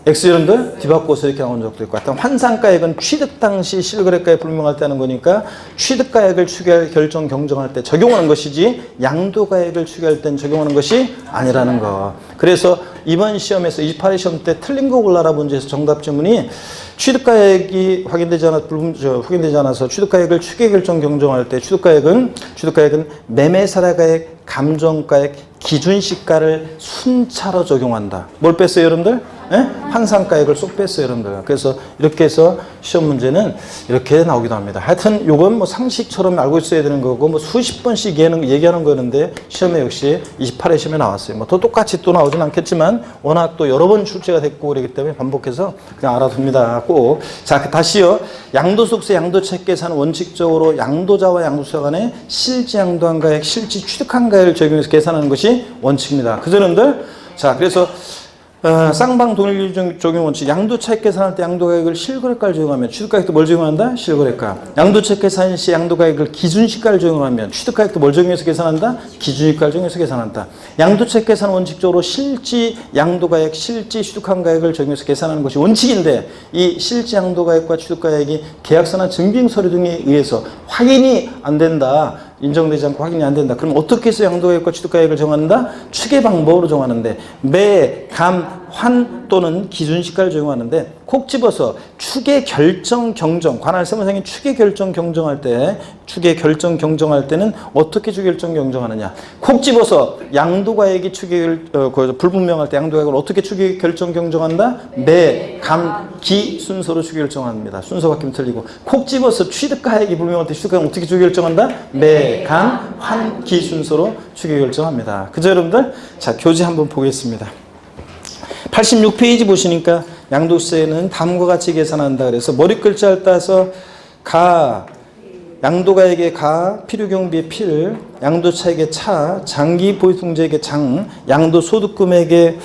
X 여러분들 뒤바꿔서 이렇게 나온 적도 있고 하여튼 환산가액은 취득 당시 실거래가액 불분명할 때 하는 거니까 취득가액을 추계할 결정 경정할 때 적용하는 것이지 양도가액을 추계할 땐 적용하는 것이 아니라는 거. 그래서 이번 시험에서 28회 시험 때 틀린 거 골라라 문제에서 정답 지문이 취득가액이 확인되지 않아서 취득가액을 추계 결정 경정할 때 취득가액은 매매사례가액, 감정가액, 기준시가를 순차로 적용한다. 뭘 뺐어요, 여러분들? 환산가액을 쏙 뺐어요, 여러분들. 그래서 이렇게 해서 시험 문제는 이렇게 나오기도 합니다. 하여튼 요건 뭐 상식처럼 알고 있어야 되는 거고 뭐 수십 번씩 얘기하는 거였는데 시험에 역시 28회 시험에 나왔어요. 뭐 또 똑같이 또 나오진 않겠지만 워낙 또 여러 번 출제가 됐고 그러기 때문에 반복해서 그냥 알아둡니다. 꼭. 자, 다시요. 양도소득세, 양도차익 계산은 원칙적으로 양도자와 양도세 간에 실지 양도한 가액, 실지 취득한 가액을 적용해서 계산하는 것이 원칙입니다. 그죠, 여러분들? 자, 그래서 쌍방 동일 적용 원칙. 양도차익 계산할 때 양도가액을 실거래가를 적용하면 취득가액도 뭘 적용한다? 실거래가. 양도차익 계산 시 양도가액을 기준시가를 적용하면 취득가액도 뭘 적용해서 계산한다? 기준시가를 적용해서 계산한다. 양도차익 계산 원칙적으로 실지 양도가액, 실지 취득한 가액을 적용해서 계산하는 것이 원칙인데 이 실지 양도가액과 취득가액이 계약서나 증빙서류 등에 의해서 확인이 안 된다. 인정되지 않고 확인이 안 된다. 그럼 어떻게 해서 양도가액과 취득가액을 정한다? 추계 방법으로 정하는데 매, 감, 환 또는 기준시가를 적용하는데 콕 집어서 추계 결정 경정 관할 세무상이 추계 결정 경정할 때는 어떻게 추계 결정 경정하느냐? 콕 집어서 양도가액이 불분명할 때 양도가액을 어떻게 추계 결정 경정한다? 매, 감, 기 순서로 추계 결정합니다. 순서 바뀌면 틀리고 콕 집어서 취득가액이 불분명할 때 취득가액은 어떻게 추계 결정한다? 매, 감, 환, 기 순서로 추계 결정합니다. 그죠 여러분들? 자 교재 한번 보겠습니다. 86페이지 보시니까 양도세는 다음과 같이 계산한다. 그래서 머리 글자를 따서 양도가액의 필요경비의 필, 양도차익의 차, 장기보유통제액의 장, 양도소득금액의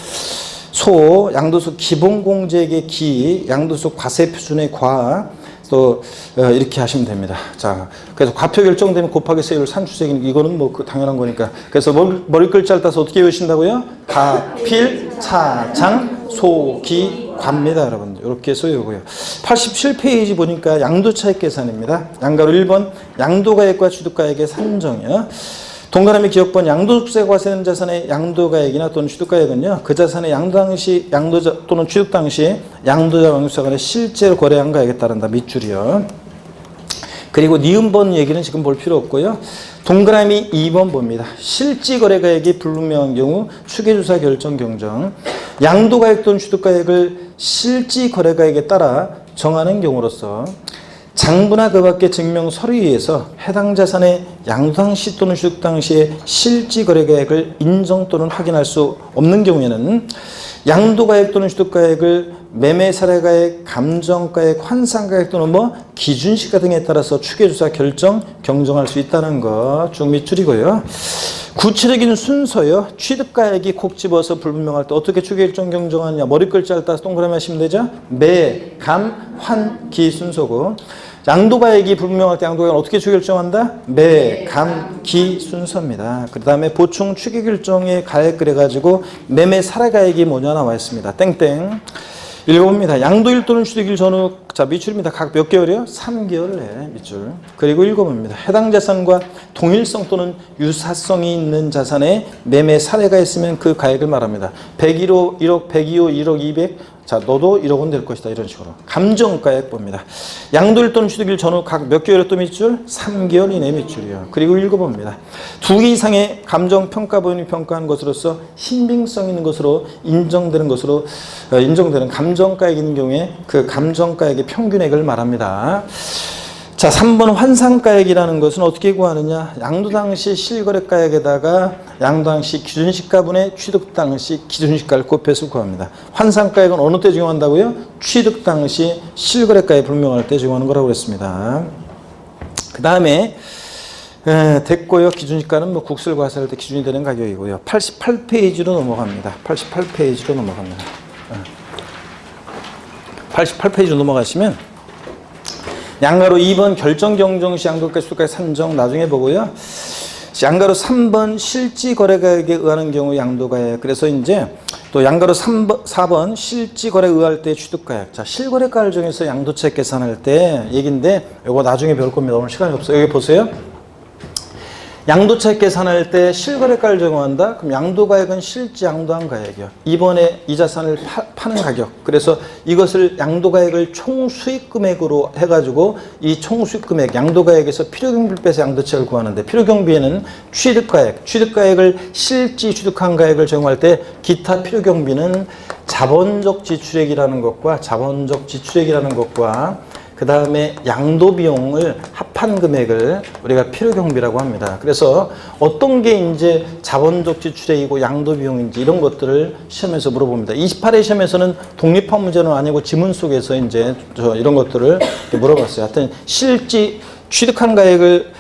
소, 양도소 기본공제액의 기, 양도소 과세표준의 과, 또 이렇게 하시면 됩니다. 자, 그래서 과표 결정되면 곱하기 세율 산출세액 이거는 뭐 당연한 거니까. 그래서 머리 글자를 따서 어떻게 외우신다고요? 가, 필, 차, 장, 소, 기, 과입니다, 여러분들. 이렇게 해서 외우고요. 87페이지 보니까 양도차익 계산입니다. 양가로 1번 양도가액과 취득가액의 산정이요. 동그라미 기억번 양도소득세가 과세되는 자산의 양도가액이나 또는 취득가액은요. 그 자산의 양도 당시 양도자 또는 취득 당시 양도자와 양도자 간에 실제로 거래한 가액에 따른다. 밑줄이요. 그리고 니은번 얘기는 지금 볼 필요 없고요. 동그라미 2번 봅니다. 실지 거래가액이 불분명한 경우 추계조사 결정 경정. 양도가액 또는 취득가액을 실지 거래가액에 따라 정하는 경우로서 장부나 그 밖의 증명 서류에 의해서 해당 자산의 양도 당시 또는 취득 당시의 실지 거래가액을 인정 또는 확인할 수 없는 경우에는 양도가액 또는 취득가액을 매매사례가액, 감정가액, 환산가액 또는 기준시가 등에 따라서 추계조사 결정, 경정할 수 있다는 거 쭉 밑줄이고요. 구체적인 순서요. 취득가액이 콕 집어서 불분명할 때 어떻게 추계결정 경정하느냐. 머리 글자를 따서 동그라미 하시면 되죠. 매, 감, 환, 기 순서고 양도가액이 불분명할 때 양도가액은 어떻게 추계결정한다? 매, 감, 기 순서입니다. 그 다음에 보충 추계결정의 가액 그래가지고 매매 사례가액이 뭐냐 나와 있습니다. 땡땡. 읽어봅니다. 양도일 또는 취득일 전후, 자, 밑줄입니다. 각 몇 개월이요? 3개월에 밑줄. 그리고 읽어봅니다. 해당 자산과 동일성 또는 유사성이 있는 자산에 매매 사례가 있으면 그 가액을 말합니다. 101호, 1억, 102호, 1억, 200. 자, 너도 1억은 될 것이다. 이런 식으로. 감정가액 봅니다. 양도일 또는 취득일 전후 각 몇 개월에 또 밑줄? 3개월 이내 밑줄이요. 그리고 읽어봅니다. 2개 이상의 감정평가본이 평가한 것으로서 신빙성 있는 것으로 인정되는 감정가액이 있는 경우에 그 감정가액의 평균액을 말합니다. 자, 3번 환산가액이라는 것은 어떻게 구하느냐. 양도 당시 실거래가액에다가 양도 당시 기준시가분의 취득 당시 기준시가를 곱해서 구합니다. 환산가액은 어느 때 적용한다고요? 취득 당시 실거래가에 불명할 때 적용하는 거라고 그랬습니다. 그 다음에 됐고요. 기준시가는 국세를 과세할 때 기준이 되는 가격이고요. 88페이지로 넘어갑니다. 88페이지로 넘어갑니다. 88페이지로 넘어가시면 양가로 2번 결정경정시 양도가 취득가액 산정 나중에 보고요. 양가로 3번 실지거래가액에 의하는 경우 양도가액. 그래서 이제 또 양가로 4번 실지거래에 의할 때 취득가액. 자, 실거래가를 정해서 양도차익 계산할 때 얘기인데 이거 나중에 배울 겁니다. 오늘 시간이 없어요. 여기 보세요. 양도차익 계산할 때 실거래가를 적용한다? 그럼 양도가액은 실지 양도한 가액이요. 이번에 이 자산을 파는 가격. 그래서 이것을 양도가액을 총수익금액으로 해가지고 이 총수익금액, 양도가액에서 필요경비를 빼서 양도차익을 구하는데 필요경비에는 취득가액을 실지 취득한 가액을 적용할 때 기타 필요경비는 자본적 지출액이라는 것과 그 다음에 양도비용을 합한 금액을 우리가 필요경비라고 합니다. 그래서 어떤 게 이제 자본적 지출액이고 양도비용인지 이런 것들을 시험에서 물어봅니다. 28회 시험에서는 독립한 문제는 아니고 지문 속에서 이제 이런 것들을 물어봤어요. 하여튼 실지 취득한 가액을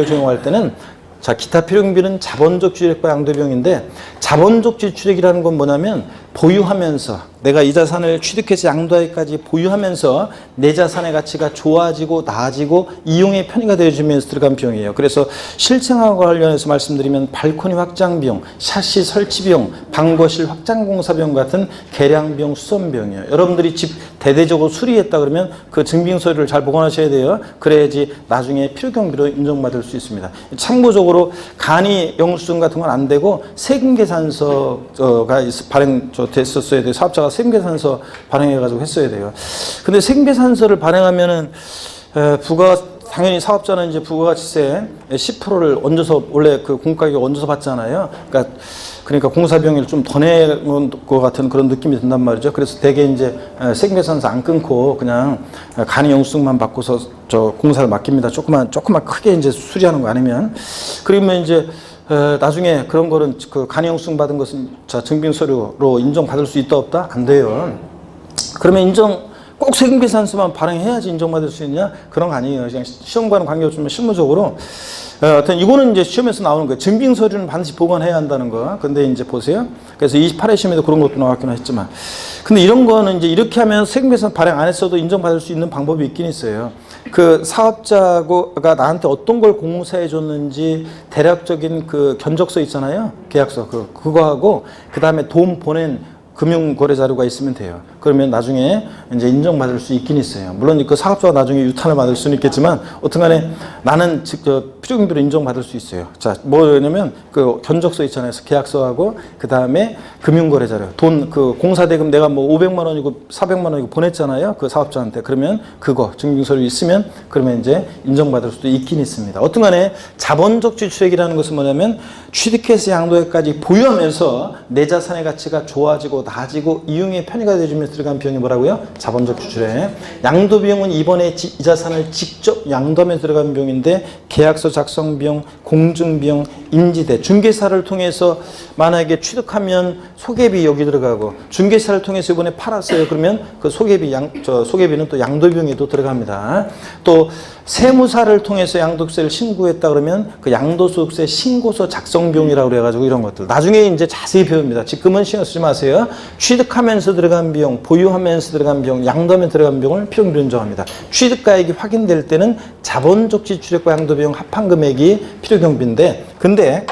적용할 때는 자, 기타 필요경비는 자본적 주택과 양도비용인데 자본적 지출액이라는 건 뭐냐면 보유하면서 내가 이 자산을 취득해서 양도하기까지 보유하면서 내 자산의 가치가 좋아지고 나아지고 이용의 편의가 되어지면서 들어간 비용이에요. 그래서 실생활과 관련해서 말씀드리면 발코니 확장 비용, 샤시 설치 비용, 방거실 확장 공사 비용 같은 개량 비용, 수선 비용이에요. 여러분들이 집 대대적으로 수리했다 그러면 그 증빙 서류를 잘 보관하셔야 돼요. 그래야지 나중에 필요경비로 인정받을 수 있습니다. 참고적으로 간이 영수증 같은 건 안 되고 세금계산서가 됐었어야 돼요. 사업자가 세금계산서 발행해가지고 했어야 돼요. 근데 세금계산서를 발행하면은 당연히 사업자는 이제 부가가치세 10%를 얹어서 원래 그 공가격에 얹어서 받잖아요. 그러니까 공사비용을 좀 더 내는 것 같은 그런 느낌이 든단 말이죠. 그래서 대개 이제 세금계산서 안 끊고 그냥 간이 영수증만 받고서 저 공사를 맡깁니다. 조금만 크게 이제 수리하는 거 아니면. 그러면 이제 나중에 그런 거는 그 간이 영수증 받은 것은 자 증빙 서류로 인정받을 수 있다 없다? 안 돼요. 그러면 꼭 세금계산서만 발행해야지 인정받을 수 있냐? 그런 거 아니에요. 그냥 시험과는 관계없지만 실무적으로 하여튼 이거는 이제 시험에서 나오는 거예요. 증빙 서류는 반드시 보관해야 한다는 거. 근데 이제 보세요. 그래서 28회 시험에도 그런 것도 나왔긴 했지만. 근데 이런 거는 이제 이렇게 하면 세금계산 발행 안 했어도 인정받을 수 있는 방법이 있긴 있어요. 그 사업자가 나한테 어떤 걸 공사해 줬는지 대략적인 그 견적서 있잖아요. 계약서. 그거하고 그 다음에 돈 보낸 금융거래 자료가 있으면 돼요. 그러면 나중에 이제 인정받을 수 있긴 있어요. 물론 그 사업자가 나중에 유탄을 받을 수는 있겠지만, 어떤 간에 나는 필요경비로 인정받을 수 있어요. 자, 뭐냐면 그 견적서 있잖아요. 계약서하고 그 다음에 금융거래 자료. 그 공사대금 내가 뭐 500만 원이고 400만 원이고 보냈잖아요. 그 사업자한테. 그러면 그거 증빙서류 있으면 그러면 이제 인정받을 수도 있긴 있습니다. 어떤 간에 자본적 지출액이라는 것은 뭐냐면 취득해서 양도액까지 보유하면서 내 자산의 가치가 좋아지고 나아지고 이용의 편의가 되어주면서 들어간 비용이 뭐라고요? 자본적 지출액. 양도비용은 이번에 이 자산을 직접 양도하면서 들어간 비용인데 계약서 작성 비용, 공증 비용, 인지대, 중개사를 통해서 만약에 취득하면 소개비 여기 들어가고, 중개사를 통해서 이번에 팔았어요. 그러면 그 소개비는 또 양도비용에도 들어갑니다. 또 세무사를 통해서 양도세를 신고했다 그러면 그 양도소득세 신고서 작성 비용이라고 그래가지고 이런 것들 나중에 이제 자세히 배웁니다. 지금은 신경 쓰지 마세요. 취득하면서 들어간 비용, 보유하면서 들어간 비용, 양도하면서 들어간 비용을 필요경비로 인정합니다. 취득가액이 확인될 때는 자본적 지출액과 양도비용 합한 금액이 필요경비인데, 근데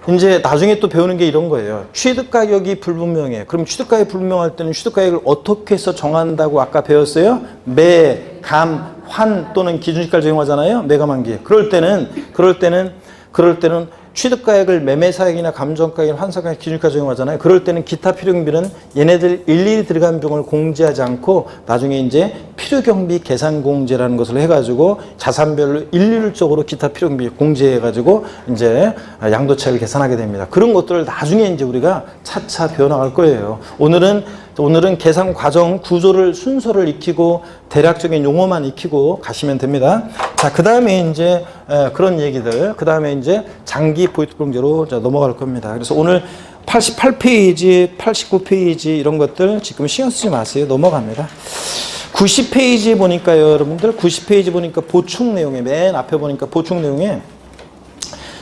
이제 나중에 또 배우는 게 이런 거예요. 취득가격이 불분명해. 그럼 취득가격이 불분명할 때는 취득가격을 어떻게 해서 정한다고 아까 배웠어요? 매, 감, 환 또는 기준시가를 적용하잖아요. 매감한기. 그럴 때는 취득가액을 매매사액이나 감정가액이나 환산가액 기준가 적용하잖아요. 그럴 때는 기타 필요경비는 얘네들 일일이 들어간 비용을 공제하지 않고 나중에 이제 필요경비 계산공제라는 것을 해가지고 자산별로 일률적으로 기타 필요경비 공제해가지고 이제 양도차익을 계산하게 됩니다. 그런 것들을 나중에 이제 우리가 차차 배워나갈 거예요. 오늘은 계산 과정 구조를 순서를 익히고 대략적인 용어만 익히고 가시면 됩니다. 자, 그 다음에 이제 그런 얘기들, 그 다음에 이제 장기 보유특별공제로 넘어갈 겁니다. 그래서 오늘 88페이지, 89페이지 이런 것들 지금 신경 쓰지 마세요. 넘어갑니다. 90페이지 보니까요, 여러분들 90페이지 보니까 보충 내용에 맨 앞에 보니까 보충 내용에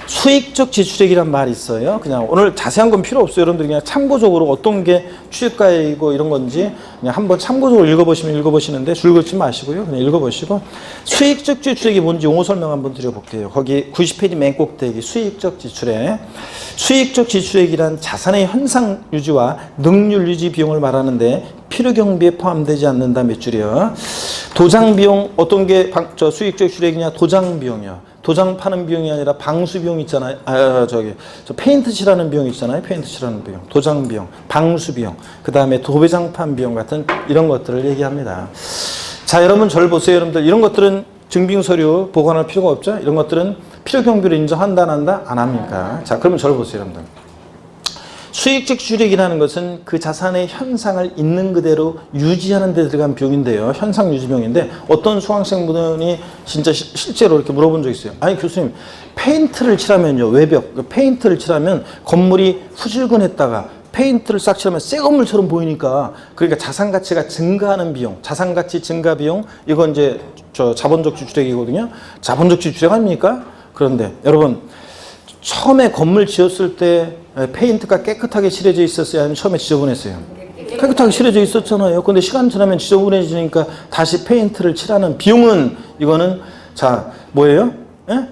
수익적 지출액이란 말이 있어요. 그냥 오늘 자세한 건 필요 없어요. 여러분들이 그냥 참고적으로 어떤 게 취득가액이고 이런 건지 그냥 한번 참고적으로 읽어보시는데 줄 긋지 마시고요. 그냥 읽어보시고 수익적 지출액이 뭔지 용어 설명 한번 드려볼게요. 거기 90페이지 맨 꼭대기 수익적 지출액. 수익적 지출액이란 자산의 현상 유지와 능률 유지 비용을 말하는데 필요경비에 포함되지 않는다 몇 줄이요. 도장 비용 어떤 게 수익적 지출액이냐? 도장 비용이요. 도장 파는 비용이 아니라 방수 비용 있잖아요. 저 페인트 칠하는 비용 있잖아요. 페인트 칠하는 비용, 도장 비용, 방수 비용, 그 다음에 도배장판 비용 같은 이런 것들을 얘기합니다. 자, 여러분 저를 보세요. 여러분들 이런 것들은 증빙 서류 보관할 필요가 없죠. 이런 것들은 필요경비로 인정한다, 안 한다? 안 합니까? 자, 그러면 저를 보세요, 여러분들. 수익적 지출액이라는 것은 그 자산의 현상을 있는 그대로 유지하는 데 들어간 비용인데요. 현상 유지 비용인데 어떤 수강생분이 진짜 실제로 이렇게 물어본 적 있어요. 아니 교수님, 페인트를 칠하면요, 외벽 페인트를 칠하면 건물이 후질근했다가 페인트를 싹 칠하면 새 건물처럼 보이니까, 그러니까 자산 가치가 증가하는 비용, 자산 가치 증가 비용, 이건 이제 자본적 지출액이거든요. 자본적 지출액 아닙니까? 그런데 여러분 처음에 건물 지었을 때 페인트가 깨끗하게 칠해져 있었어요? 아니면 처음에 지저분했어요? 깨끗하게 칠해져 있었잖아요. 근데 시간 지나면 지저분해지니까 다시 페인트를 칠하는 비용은 이거는 자 뭐예요? 예?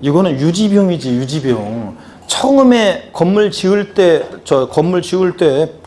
이거는 유지비용이지 유지비용. 처음에 건물 지을 때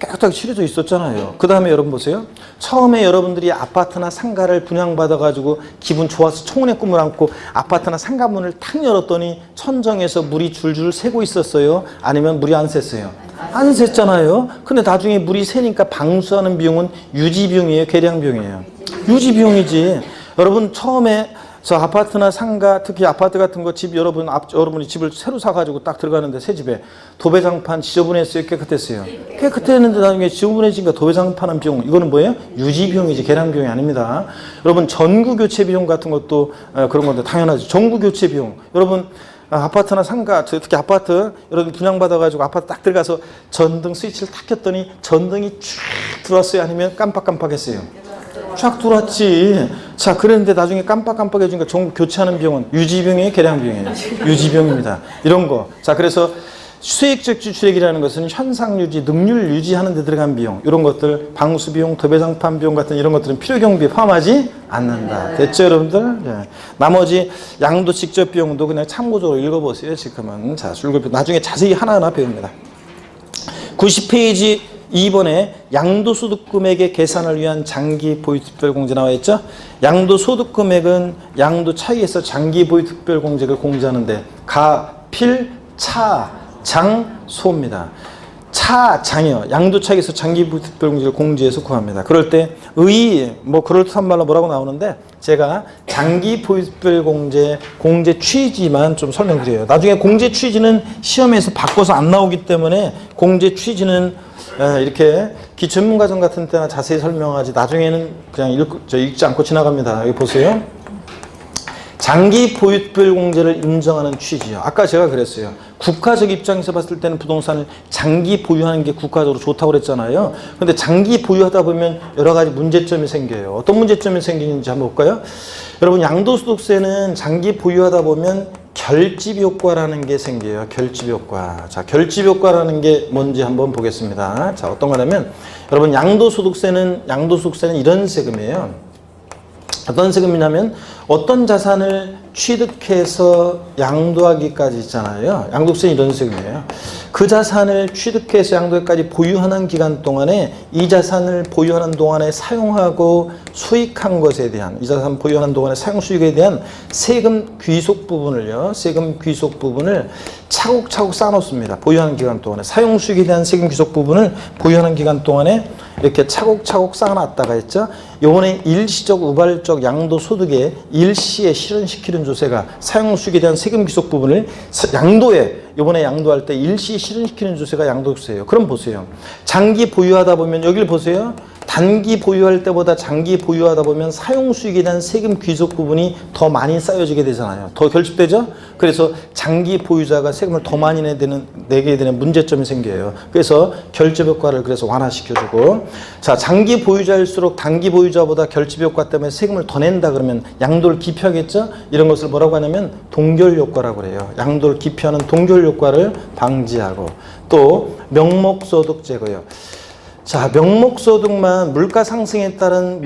깨끗하게 칠해져 있었잖아요. 그 다음에 여러분 보세요. 처음에 여러분들이 아파트나 상가를 분양받아가지고 기분 좋아서 청혼의 꿈을 안고 아파트나 상가 문을 탁 열었더니 천정에서 물이 줄줄 새고 있었어요? 아니면 물이 안 샜어요? 안 샜잖아요. 근데 나중에 물이 새니까 방수하는 비용은 유지비용이에요? 계량비용이에요? 유지비용이지. 여러분 처음에 저 아파트나 상가, 특히 아파트 같은 거 집 여러분이 집을 새로 사가지고 딱 들어가는데 새 집에 도배장판 지저분했어요? 깨끗했어요? 깨끗했는데 나중에 지저분해지니까 도배장판한 비용, 이거는 뭐예요? 유지비용이지 계량비용이 아닙니다. 여러분 전구교체 비용 같은 것도 그런 건데 당연하죠. 전구교체 비용. 여러분 아파트나 상가, 특히 아파트 여러분 분양받아가지고 아파트 딱 들어가서 전등 스위치를 탁 켰더니 전등이 쫙 들어왔어요? 아니면 깜빡깜빡했어요? 쫙 들어왔지. 자, 그랬는데 나중에 깜빡깜빡해지니까 전구 교체하는 비용은 유지비용이에요? 계량비용이에요? 유지비용입니다. 이런 거. 자, 그래서 수익적 지출액이라는 것은 현상 유지, 능률 유지하는 데 들어간 비용, 이런 것들, 방수비용, 도배장판 비용 같은 이런 것들은 필요경비에 포함하지 않는다. 됐죠, 여러분들? 예. 나머지 양도 직접 비용도 그냥 참고적으로 읽어보세요, 지금은. 자, 나중에 자세히 하나하나 배웁니다. 90페이지 2번에 양도소득금액의 계산을 위한 장기보유특별공제 나와 있죠. 양도소득금액은 양도 차익에서 장기보유특별공제를 공제하는데 가, 필, 차, 장, 소입니다. 차, 장이요. 양도 차익에서 장기보유특별공제를 공제해서 구합니다. 그럴 때 그럴듯한 말로 뭐라고 나오는데 제가 장기보유특별공제 공제 취지만 좀 설명드려요. 나중에 공제 취지는 시험에서 바꿔서 안 나오기 때문에 공제 취지는 이렇게 기출문과정 같은 때나 자세히 설명하지 나중에는 그냥 읽지 않고 지나갑니다. 여기 보세요. 장기 보유특별공제를 인정하는 취지요. 아까 제가 그랬어요. 국가적 입장에서 봤을 때는 부동산을 장기 보유하는 게 국가적으로 좋다고 그랬잖아요. 근데 장기 보유하다 보면 여러 가지 문제점이 생겨요. 어떤 문제점이 생기는지 한번 볼까요? 여러분 양도소득세는 장기 보유하다 보면 결집 효과라는 게 생겨요. 결집 효과. 자, 결집 효과라는 게 뭔지 한번 보겠습니다. 자, 어떤 거냐면 여러분 양도소득세는 이런 세금이에요. 어떤 세금이냐면 어떤 자산을 취득해서 양도하기까지 있잖아요. 양도세는 이런 세금이에요. 그 자산을 취득해서 양도까지 보유하는 기간 동안에 이 자산을 보유하는 동안에 사용하고 수익한 것에 대한 이 자산 보유하는 동안에 사용 수익에 대한 세금 귀속 부분을요. 세금 귀속 부분을 차곡차곡 쌓아놓습니다. 보유하는 기간 동안에 사용 수익에 대한 세금 귀속 부분을 보유하는 기간 동안에 이렇게 차곡차곡 쌓아놨다가 했죠. 요번에 일시적 우발적 양도소득에 일시에 실현시키는 조세가 사용 수익에 대한 세금 귀속 부분을 양도에 요번에 양도할 때 일시 실현시키는 조세가 양도세예요. 그럼 보세요. 장기 보유하다 보면 여기를 보세요. 단기 보유할 때보다 장기 보유하다 보면 사용 수익에 대한 세금 귀속 부분이 더 많이 쌓여지게 되잖아요. 더 결집되죠? 그래서 장기 보유자가 세금을 더 많이 내게 되는 문제점이 생겨요. 그래서 결집 효과를 그래서 완화시켜주고, 자, 장기 보유자일수록 단기 보유자보다 결집 효과 때문에 세금을 더 낸다 그러면 양도를 기피하겠죠? 이런 것을 뭐라고 하냐면 동결 효과라고 그래요. 양도를 기피하는 동결 효과를 방지하고, 또 명목소득 제거요. 자, 명목소득만 물가 상승에 따른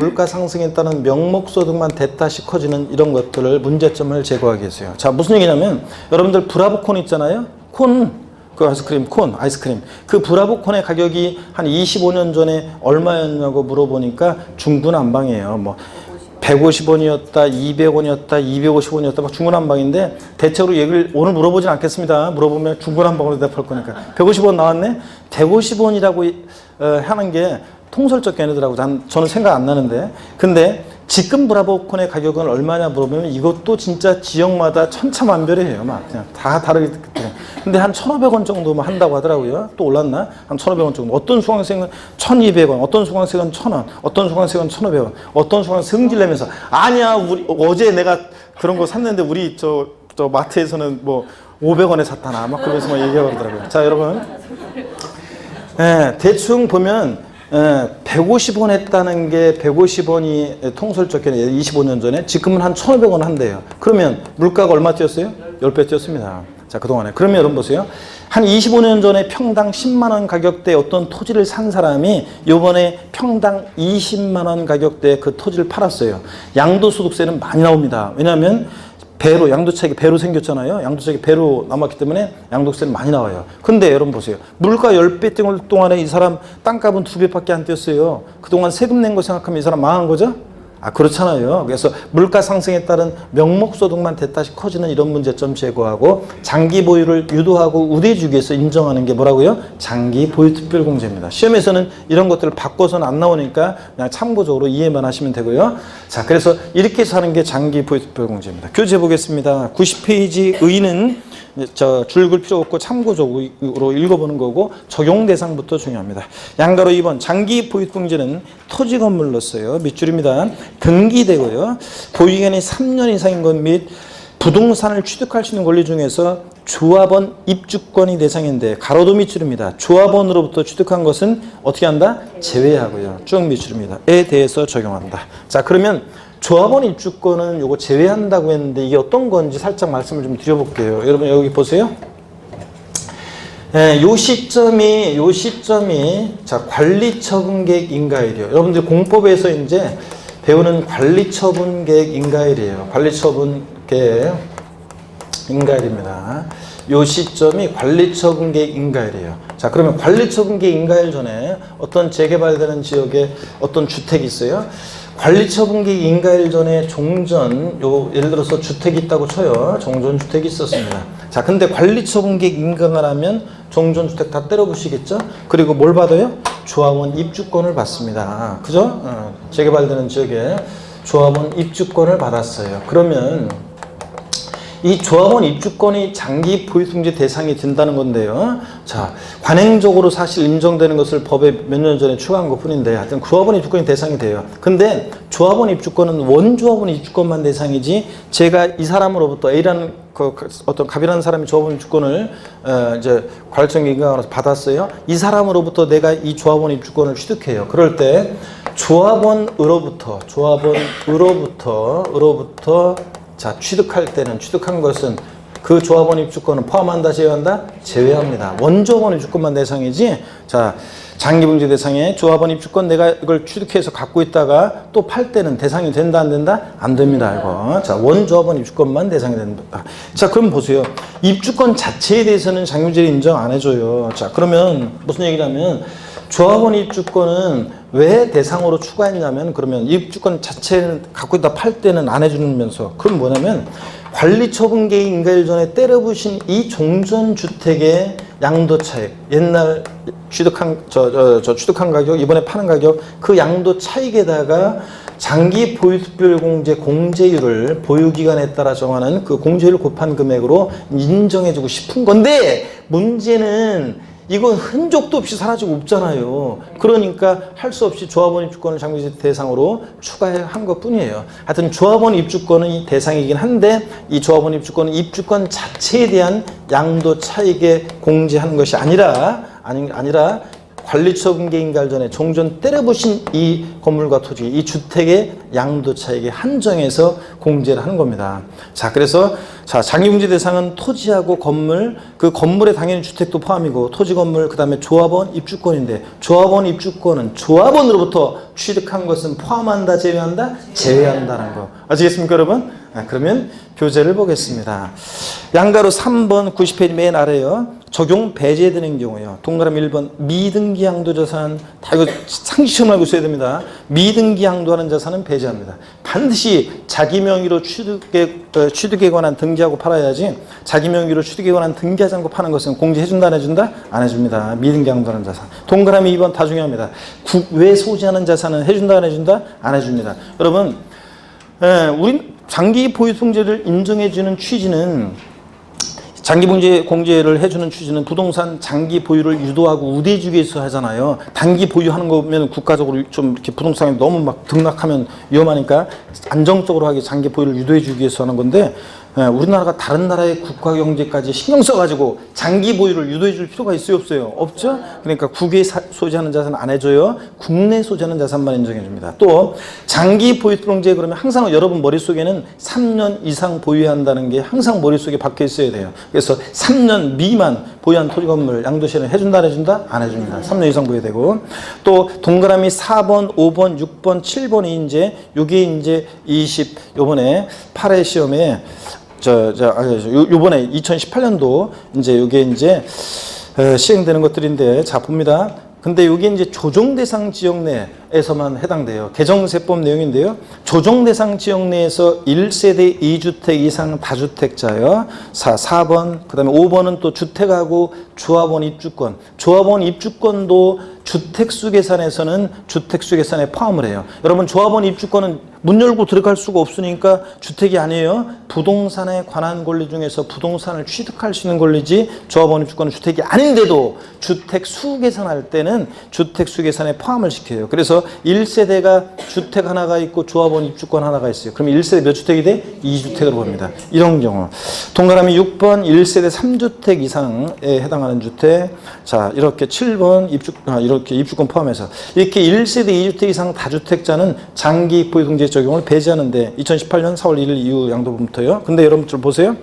명목소득만 대타시 커지는 이런 것들을 문제점을 제거하기 위해서요. 자, 무슨 얘기냐면 여러분들 브라보콘 있잖아요. 아이스크림. 그 브라보콘의 가격이 한 25년 전에 얼마였냐고 물어보니까 중구난방이에요. 뭐 150원이었다, 200원이었다, 250원이었다, 막 중구난방인데 대체로 얘기를 오늘 물어보진 않겠습니다. 물어보면 중구난방으로 대답할 거니까. 150원 나왔네? 150원이라고 하는 게 통설적 개념이더라고. 저는 생각 안 나는데. 근데 지금 브라보콘의 가격은 얼마냐 물어보면 이것도 진짜 지역마다 천차만별이에요. 막 그냥 다 다르기 때문에. 근데 한 1,500원 정도만 한다고 하더라고요. 또 올랐나? 한 1,500원 정도. 어떤 수강생은 1,200원, 어떤 수강생은 1,000원, 어떤 수강생은 1,500원, 어떤 수강생 성질 내면서 아니야, 어제 내가 그런 거 샀는데 우리 저 마트에서는 뭐 500원에 샀다나 막 그러면서 막 얘기하고 그러더라고요. 자, 여러분. 대충 보면 150원 했다는 게 150원이 통설적 개념 25년 전에 지금은 한 1,500원 한대요. 그러면 물가가 얼마 뛰었어요? 10배 뛰었습니다. 자, 그동안에. 그러면 여러분 보세요. 한 25년 전에 평당 10만 원 가격대 어떤 토지를 산 사람이 요번에 평당 20만 원 가격대 그 토지를 팔았어요. 양도소득세는 많이 나옵니다. 왜냐하면 배로, 양도차익이 배로 생겼잖아요. 양도차익이 배로 남았기 때문에 양도세는 많이 나와요. 근데 여러분 보세요. 물가 10배 뛰는 동안에 이 사람 땅값은 2배밖에 안 뛰었어요. 그동안 세금 낸 거 생각하면 이 사람 망한 거죠? 그렇잖아요. 그래서 물가 상승에 따른 명목소득만 대다시 커지는 이런 문제점 제거하고 장기 보유를 유도하고 우대해주기 위해서 인정하는 게 뭐라고요? 장기 보유 특별공제입니다. 시험에서는 이런 것들을 바꿔서는 안 나오니까 그냥 참고적으로 이해만 하시면 되고요. 자, 그래서 이렇게 사는 게 장기 보유 특별공제입니다. 교재 보겠습니다. 90페이지 의는 줄 글 필요 없고 참고적으로 읽어보는 거고 적용 대상부터 중요합니다. 양가로 2번 장기 보유공제는 토지 건물로서요. 밑줄입니다. 등기되고요. 보유기간이 3년 이상인 것 및 부동산을 취득할 수 있는 권리 중에서 조합원 입주권이 대상인데 가로도 밑줄입니다. 조합원으로부터 취득한 것은 어떻게 한다? 제외하고요. 쭉 밑줄입니다. 에 대해서 적용한다. 자, 그러면 조합원 입주권은 요거 제외한다고 했는데 이게 어떤 건지 살짝 말씀을 좀 드려볼게요. 여러분 여기 보세요. 요 시점이 자, 관리처분계획 인가일이에요. 여러분들 공법에서 이제 배우는 관리처분계획 인가일이에요. 관리처분계획 인가일입니다. 요 시점이 관리처분계획 인가일이에요. 자, 그러면 관리처분계획 인가일 전에 어떤 재개발되는 지역에 어떤 주택이 있어요. 관리처분계획 인가일 전에 종전, 예를 들어서 주택이 있다고 쳐요. 종전주택이 있었습니다. 자, 근데 관리처분계획 인가가 나면 종전주택 다 때려부시겠죠? 그리고 뭘 받아요? 조합원 입주권을 받습니다. 그죠? 재개발되는 지역에 조합원 입주권을 받았어요. 그러면 이 조합원 입주권이 장기 보유통제 대상이 된다는 건데요. 자, 관행적으로 사실 인정되는 것을 법에 몇 년 전에 추가한 것 뿐인데 하여튼 조합원 입주권이 대상이 돼요. 근데 조합원 입주권은 원조합원 입주권만 대상이지 제가 이 사람으로부터 A라는 어떤 갑이라는 사람이 조합원 입주권을 이제 관리처분 인가로 받았어요. 이 사람으로부터 내가 이 조합원 입주권을 취득해요. 그럴 때 조합원으로부터 자, 취득한 것은 그 조합원 입주권은 포함한다, 제외한다? 제외합니다. 원조합원 입주권만 대상이지, 자, 장기분제 대상에 조합원 입주권 내가 이걸 취득해서 갖고 있다가 또 팔 때는 대상이 된다, 안 된다? 안 됩니다, 이거. 자, 원조합원 입주권만 대상이 된다. 자, 그럼 보세요. 입주권 자체에 대해서는 장기분제를 인정 안 해줘요. 자, 그러면 무슨 얘기냐면, 조합원 입주권은 왜 대상으로 추가했냐면 그러면 입주권 자체를 갖고 있다 팔 때는 안 해주면서 그럼 뭐냐면 관리처분계획 인가일 전에 때려부신 이 종전주택의 양도차익 옛날 취득한 취득한 가격 이번에 파는 가격 그 양도차익에다가 장기 보유특별공제 공제율을 보유기간에 따라 정하는 그 공제율을 곱한 금액으로 인정해주고 싶은 건데 문제는 이건 흔적도 없이 사라지고 없잖아요. 그러니까 할 수 없이 조합원 입주권을 장기분제 대상으로 추가한 것 뿐이에요. 하여튼 조합원 입주권이 대상이긴 한데 이 조합원 입주권은 입주권 자체에 대한 양도 차익에 공제하는 것이 아니라 관리처분계획 인가일 전에 종전 때려부신 이 건물과 토지, 이 주택의 양도 차익에 한정해서 공제를 하는 겁니다. 자, 그래서 자, 장기분제 대상은 토지하고 건물, 그 건물에 당연히 주택도 포함이고 토지 건물, 그다음에 조합원 입주권인데 조합원 입주권은 조합원으로부터 취득한 것은 포함한다, 제외한다? 제외한다는 거. 아시겠습니까, 여러분? 그러면 교재를 보겠습니다. 양가로 3번 90페이지 맨 아래요. 적용 배제되는 경우요. 동그라미 1번 미등기 양도자산 다 이거 상식처럼 알고 있어야 됩니다. 미등기 양도하는 자산은 배제합니다. 반드시 자기 명의로 취득에 관한 등기하고 팔아야지 자기 명의로 취득에 관한 등기하지 않고 파는 것은 공제해준다 안 해준다? 안 해줍니다. 미등기 양도하는 자산. 동그라미 2번 다 중요합니다. 국외 소지하는 자산은 해준다 안 해준다? 안 해줍니다. 여러분 우린 장기 보유통제를 인정해주는 취지는 장기 공제를 해주는 취지는 부동산 장기 보유를 유도하고 우대해주기 위해서 하잖아요. 단기 보유하는 거면 국가적으로 좀 이렇게 부동산이 너무 막 등락하면 위험하니까 안정적으로 하게 장기 보유를 유도해주기 위해서 하는 건데 우리나라가 다른 나라의 국가 경제까지 신경 써가지고 장기 보유를 유도해 줄 필요가 있어요, 없어요? 없죠? 그러니까 국외에 소지하는 자산은 안 해줘요. 국내 소지하는 자산만 인정해 줍니다. 또 장기 보유 특별공제 그러면 항상 여러분 머릿속에는 3년 이상 보유해야 한다는 게 항상 머릿속에 박혀 있어야 돼요. 그래서 3년 미만 보유한 토지 건물 양도세는 해준다, 안 해준다? 안 해줍니다. 3년 이상 보유되고 또 동그라미 4번, 5번, 6번, 7번이 이제 요게 이제 요번에 8회 시험에 요번에 2018년도 이제 요게 이제 시행되는 것들인데 자 봅니다. 근데 여기 이제 조정대상 지역 내에서만 해당돼요. 개정세법 내용인데요. 조정대상 지역 내에서 1세대 2주택 이상 다주택자요. 4번, 그 다음에 5번은 또 주택하고 조합원 입주권. 조합원 입주권도 주택수 계산에서는 주택수 계산에 포함을 해요. 여러분 조합원 입주권은 문 열고 들어갈 수가 없으니까 주택이 아니에요. 부동산에 관한 권리 중에서 부동산을 취득할 수 있는 권리지 조합원 입주권은 주택이 아닌데도 주택수 계산할 때는 주택수 계산에 포함을 시켜요. 그래서 1세대가 주택 하나가 있고 조합원 입주권 하나가 있어요. 그럼 1세대 몇 주택이 돼? 2주택으로 봅니다. 이런 경우. 동그라미 6번 1세대 3주택 이상에 해당하는 주택. 자, 이렇게 7번 이렇게 입주권 포함해서 이렇게 1세대 2주택 이상 다주택자는 장기 보유등재 적용을 배제하는데 2018년 4월 1일 이후 양도부터요. 근데 여러분 좀 보세요.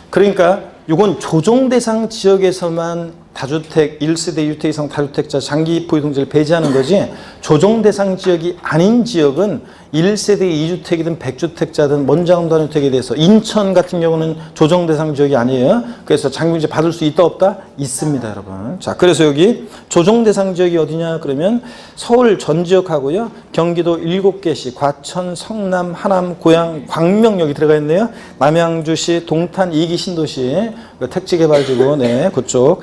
그러니까 이건 조정대상 지역에서만 다주택, 1세대 2주택 이상 다주택자 장기 보유등재를 배제하는 거지 조정대상 지역이 아닌 지역은 1세대 2주택이든 100주택자든 먼저 양도하는 주택에 대해서 인천 같은 경우는 조정대상 지역이 아니에요. 그래서 장기보유등재 받을 수 있다 없다? 있습니다, 여러분. 자, 그래서 여기 조정대상 지역이 어디냐 그러면 서울 전 지역하고요. 경기도 7개시, 과천, 성남, 하남, 고양, 광명 여기 들어가 있네요. 남양주시, 동탄, 2기 신도시, 택지개발지구, 네, 그쪽.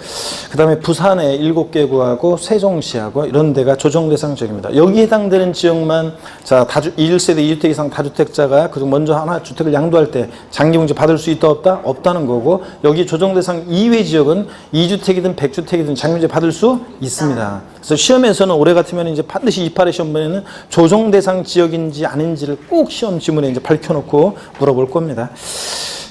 그 다음에 부산에 7개 구하고 세종시하고 이런 데가 조정대상 지역입니다. 여기에 해당되는 지역만 자 1세대 2주택 이상 다주택자가 그중 먼저 하나 주택을 양도할 때 장기보유등재 받을 수 있다 없다? 없다는 거고 여기 조정대상 이외 지역은 2주택이든 100주택이든 장기보유등재 받을 수 있습니다. 그래서 시험에서는 올해 같으면 이제 반드시 28회 시험번에는 조정대상 지역인지 아닌지를 꼭 시험 지문에 이제 밝혀놓고 물어볼 겁니다.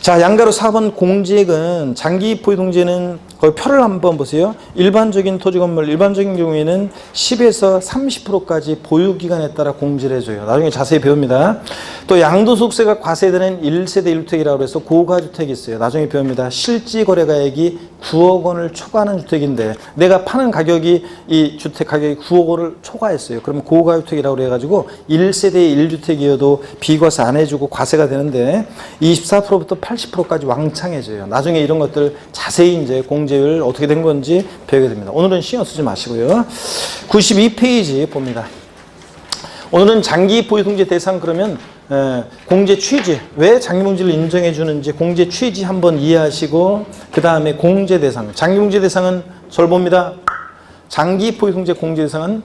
자, 양가로 4번 공제액은 장기 보유등재는 거기 표를 한번 보세요. 일반적인 토지 건물, 일반적인 경우에는 10에서 30%까지 보유기간에 따라 공제를 해줘요. 나중에 자세히 배웁니다. 또 양도소득세가 과세되는 1세대 1주택이라고 해서 고가주택이 있어요. 나중에 배웁니다. 실지거래가액이 9억 원을 초과하는 주택인데 내가 파는 가격이 이 주택 가격이 9억 원을 초과했어요. 그러면 고가주택이라고 해가지고 1세대 1주택이어도 비과세 안 해주고 과세가 되는데 24%부터 80%까지 왕창해져요. 나중에 이런 것들 자세히 이제 공제율 어떻게 된 건지 배우게 됩니다. 오늘은 신경 쓰지 마시고요. 92페이지 봅니다. 오늘은 장기 보유등재 대상 그러면 공제 취지, 왜 장기보유등재를 인정해 주는지 공제 취지 한번 이해하시고 그 다음에 공제 대상, 장기보유등재 대상은 절 봅니다. 장기 보유등재 공제 대상은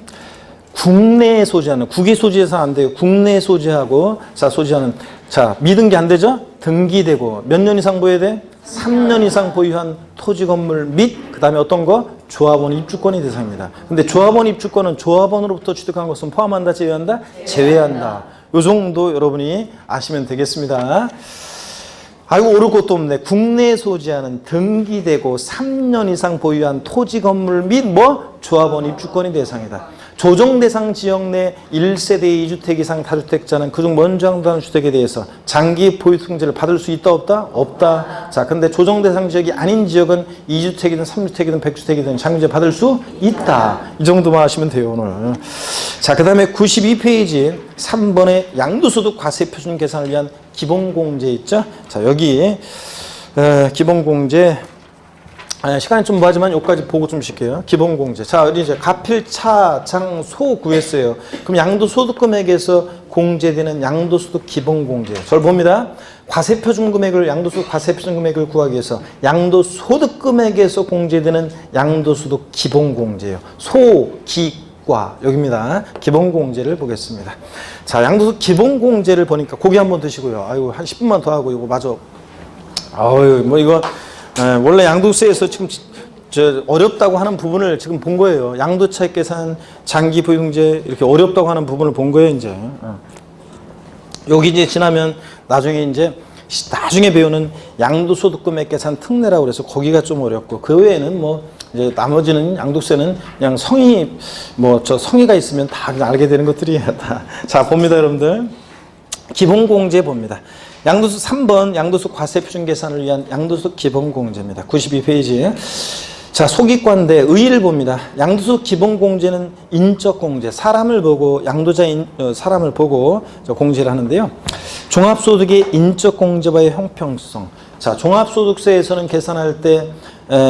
국내에 소지하는, 국외 소지해서 안 돼요. 국내에 소지하고 자 소지하는 자 미등기 안 되죠? 등기되고 몇 년 이상 보여야 돼? 3년 이상 보유한 토지 건물 및 그 다음에 어떤 거? 조합원 입주권이 대상입니다. 근데 조합원 입주권은 조합원으로부터 취득한 것은 포함한다, 제외한다? 제외한다. 요 정도 여러분이 아시면 되겠습니다. 아이고 어려울 것도 없네. 국내에 소지하는 등기되고 3년 이상 보유한 토지 건물 및 뭐? 조합원 입주권이 대상이다. 조정대상 지역 내 1세대 2주택 이상 다주택자는 그중 먼저 양도하는 주택에 대해서 장기 보유등재를 받을 수 있다 없다? 없다. 자, 근데 조정대상 지역이 아닌 지역은 2주택이든 3주택이든 100주택이든 장기보유등재 받을 수 있다. 이 정도만 하시면 돼요, 오늘. 자, 그 다음에 92페이지 3번에 양도소득 과세표준 계산을 위한 기본공제 있죠? 자, 여기 기본공제 시간이 좀 뭐하지만 여기까지 보고 좀 쉴게요. 기본공제. 자, 이제 가필, 차, 장, 소 구했어요. 그럼 양도소득금액에서 공제되는 양도소득 기본공제. 저를 봅니다. 과세표준금액을, 양도소득 과세표준금액을 구하기 위해서 양도소득금액에서 공제되는 양도소득 기본공제예요. 소, 기, 과 여기입니다. 기본공제를 보겠습니다. 자, 양도소득 기본공제를 보니까 고기 한번 드시고요. 아이고, 한 10분만 더 하고 이거 마저. 아유, 뭐 이거 원래 양도세에서 지금 어렵다고 하는 부분을 지금 본 거예요. 양도차익 계산, 장기 보유등재 이렇게 어렵다고 하는 부분을 본 거예요, 이제. 여기 이제 지나면 나중에 이제 나중에 배우는 양도소득금액 계산 특례라고 그래서 거기가 좀 어렵고, 그 외에는 뭐 이제 나머지는 양도세는 그냥 성의가 있으면 다 알게 되는 것들이에요. 다. 자, 봅니다, 여러분들. 기본공제 봅니다. 양도소 3번 양도소 과세 표준 계산을 위한 양도소 기본공제입니다. 92페이지. 자, 소기관대 의의를 봅니다. 양도소 기본공제는 인적공제, 사람을 보고 양도자인 사람을 보고 공제를 하는데요. 종합소득의 인적공제와의 형평성. 자, 종합소득세에서는 계산할 때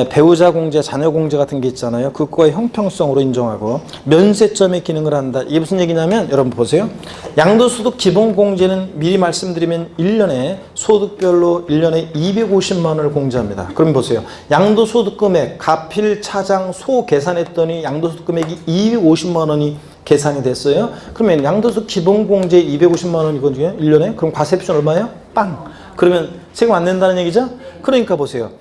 배우자 공제, 자녀 공제 같은 게 있잖아요. 그거의 형평성으로 인정하고 면세점의 기능을 한다. 이게 무슨 얘기냐면 여러분 보세요. 양도소득 기본공제는 미리 말씀드리면 1년에 소득별로 1년에 250만 원을 공제합니다. 그럼 보세요. 양도소득 금액, 가필, 차장, 소 계산했더니 양도소득 금액이 250만 원이 계산이 됐어요. 그러면 양도소득 기본공제 250만 원이건 중에 1년에 그럼 과세 표준 얼마예요? 빵. 그러면 세금 안 낸다는 얘기죠? 그러니까 보세요.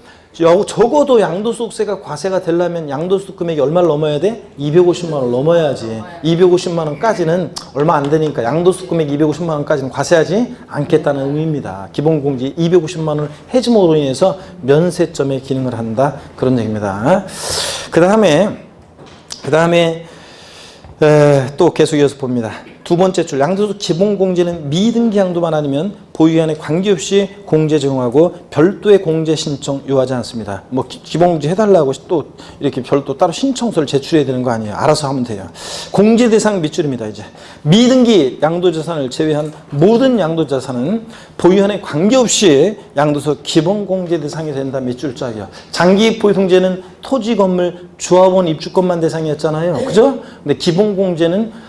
적어도 양도소득세가 과세가 되려면 양도소득 금액이 얼마를 넘어야 돼? 250만 원을 넘어야지. 250만 원까지는 얼마 안 되니까 양도소득 금액 250만 원까지는 과세하지 않겠다는 의미입니다. 기본공제 250만 원을 해줌으로 인해서 면세점의 기능을 한다. 그런 얘기입니다. 그 다음에 또 계속 이어서 봅니다. 두 번째 줄, 양도소득 기본공제는 미등기 양도만 아니면 보유기한에 관계없이 공제 적용하고 별도의 공제 신청 요하지 않습니다. 뭐 기본공제 해달라고 또 이렇게 별도 따로 신청서를 제출해야 되는 거 아니에요. 알아서 하면 돼요. 공제 대상 밑줄입니다. 이제 미등기 양도자산을 제외한 모든 양도자산은 보유한에 관계없이 양도소 기본공제 대상이 된다. 밑줄 짝이요. 장기 보유통제는 토지, 건물, 조합원, 입주권만 대상이었잖아요. 그죠? 근데 기본공제는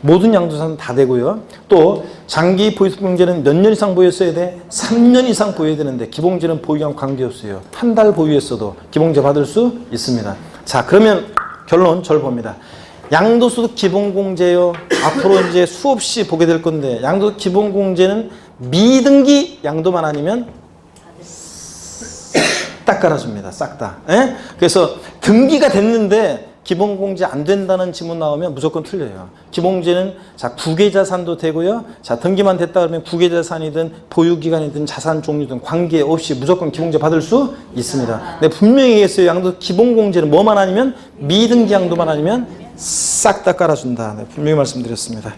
모든 양도자산 다 되고요. 또 장기 보유통제는 몇 년 이상 보유했어야 돼? 3년 이상 보유해야 되는데 기본공제는 보유랑 관계없어요. 한 달 보유했어도 기본공제 받을 수 있습니다. 자, 그러면 결론 절 봅니다. 양도소득 기본공제요. 앞으로 이제 수없이 보게 될 건데 양도소득 기본공제는 미등기 양도만 아니면 딱 깔아줍니다. 싹 다. 그래서 등기가 됐는데 기본공제 안 된다는 지문 나오면 무조건 틀려요. 기본공제는 자, 구개자산도 되고요. 자, 등기만 됐다 그러면 구개자산이든 보유기간이든 자산 종류든 관계없이 무조건 기본공제 받을 수 있습니다. 근데 분명히 얘기했어요. 양도 기본공제는 뭐만 아니면 미등기 양도만 아니면 싹 다 깔아준다. 네, 분명히 말씀드렸습니다.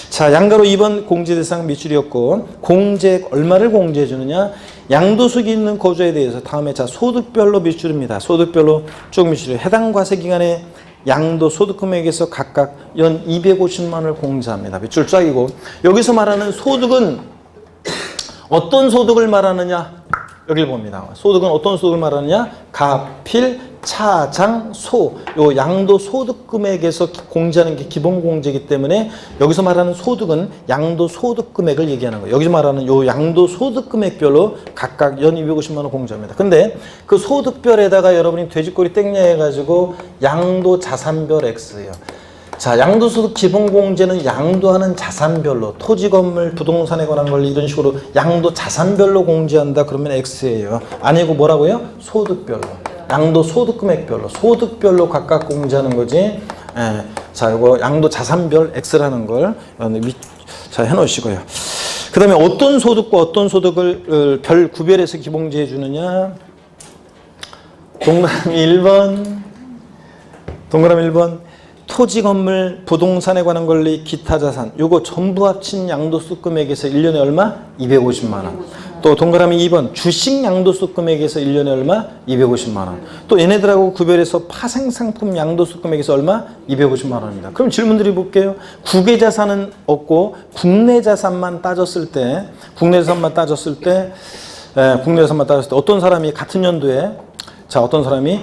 자, 양가로 2번 공제 대상 밑줄이었고 공제액 얼마를 공제해 주느냐? 양도소득이 있는 거주에 대해서 다음에 자 소득별로 밑줄입니다. 소득별로 쭉 밑줄이에요. 해당 과세 기간에 양도소득 금액에서 각각 연 250만 원을 공제합니다. 밑줄 쫙이고 여기서 말하는 소득은 어떤 소득을 말하느냐? 여기를 봅니다. 소득은 어떤 소득을 말하느냐? 가필, 차장, 소. 요 양도소득 금액에서 공제하는 게 기본공제이기 때문에 여기서 말하는 소득은 양도소득 금액을 얘기하는 거예요. 여기서 말하는 요 양도소득 금액별로 각각 연 250만 원 공제합니다. 근데 그 소득별에다가 여러분이 돼지꼬리 땡냐 해가지고 양도자산별 X예요. 자, 양도소득 기본공제는 양도하는 자산별로 토지, 건물, 부동산에 관한 권리 이런 식으로 양도 자산별로 공제한다 그러면 X예요. 아니고 뭐라고요? 소득별로. 양도소득금액별로. 소득별로 각각 공제하는 거지. 자, 이거 양도자산별 X라는 걸 자, 해놓으시고요. 그 다음에 어떤 소득과 어떤 소득을 별 구별해서 기본공제해 주느냐? 동그라미 1번. 동그라미 1번. 토지, 건물, 부동산에 관한 권리, 기타 자산 요거 전부 합친 양도소득 금액에서 1년에 얼마? 250만 원. 또 동그라미 2번 주식 양도소득 금액에서 1년에 얼마? 250만 원. 또 얘네들하고 구별해서 파생상품 양도소득 금액에서 얼마? 250만 원입니다. 그럼 질문 드려볼게요. 국외 자산은 없고 국내 자산만 따졌을 때 어떤 사람이 같은 연도에 자 어떤 사람이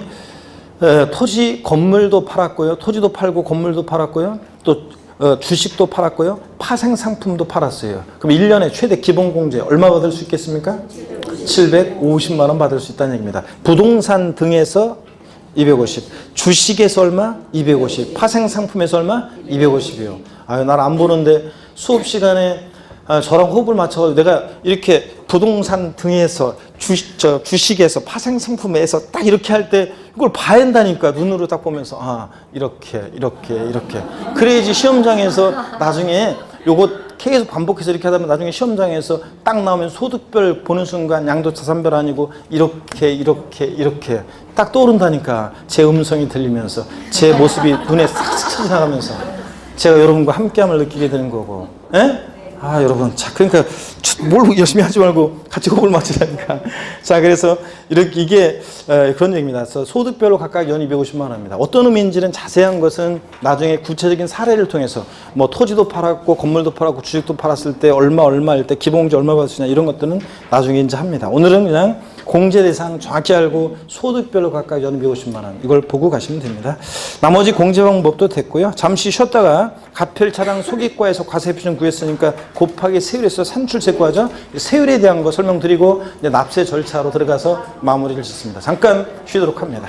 토지, 건물도 팔았고요. 토지도 팔고 건물도 팔았고요. 또 주식도 팔았고요. 파생상품도 팔았어요. 그럼 1년에 최대 기본공제 얼마 받을 수 있겠습니까? 750만 원 받을 수 있다는 얘기입니다. 부동산 등에서 250, 주식에서 얼마? 250, 파생상품에서 얼마? 250이요. 아유, 날 안 보는데 수업 시간에 저랑 호흡을 맞춰서 내가 이렇게 부동산 등에서 주식에서 파생상품에서 딱 이렇게 할 때 이걸 봐야 한다니까. 눈으로 딱 보면서 이렇게 그래야지 시험장에서 나중에 요거 계속 반복해서 이렇게 하다 보면 나중에 시험장에서 딱 나오면 소득별 보는 순간 양도자산별 아니고 이렇게 딱 떠오른다니까. 제 음성이 들리면서 제 모습이 눈에 싹 스쳐 지나가면서 제가 여러분과 함께함을 느끼게 되는 거고. 예? 아, 여러분. 자, 그러니까 뭘 열심히 하지 말고 같이 호흡을 맞추라니까. 자, 그래서 이게 그런 얘기입니다. 그래서 소득별로 각각 연이 250만 원입니다. 어떤 의미인지는 자세한 것은 나중에 구체적인 사례를 통해서 뭐 토지도 팔았고 건물도 팔았고 주식도 팔았을 때 얼마일 때 기본공제 얼마 받을 수 있냐 이런 것들은 나중에 이제 합니다. 오늘은 그냥 공제 대상 정확히 알고 소득별로 각각 연 250만 원 이걸 보고 가시면 됩니다. 나머지 공제 방법도 됐고요. 잠시 쉬었다가 가필차량 소기과에서 과세표준 구했으니까 곱하기 세율에서 산출세 구하죠. 세율에 대한 거 설명드리고 이제 납세 절차로 들어가서 마무리를 짓습니다. 잠깐 쉬도록 합니다.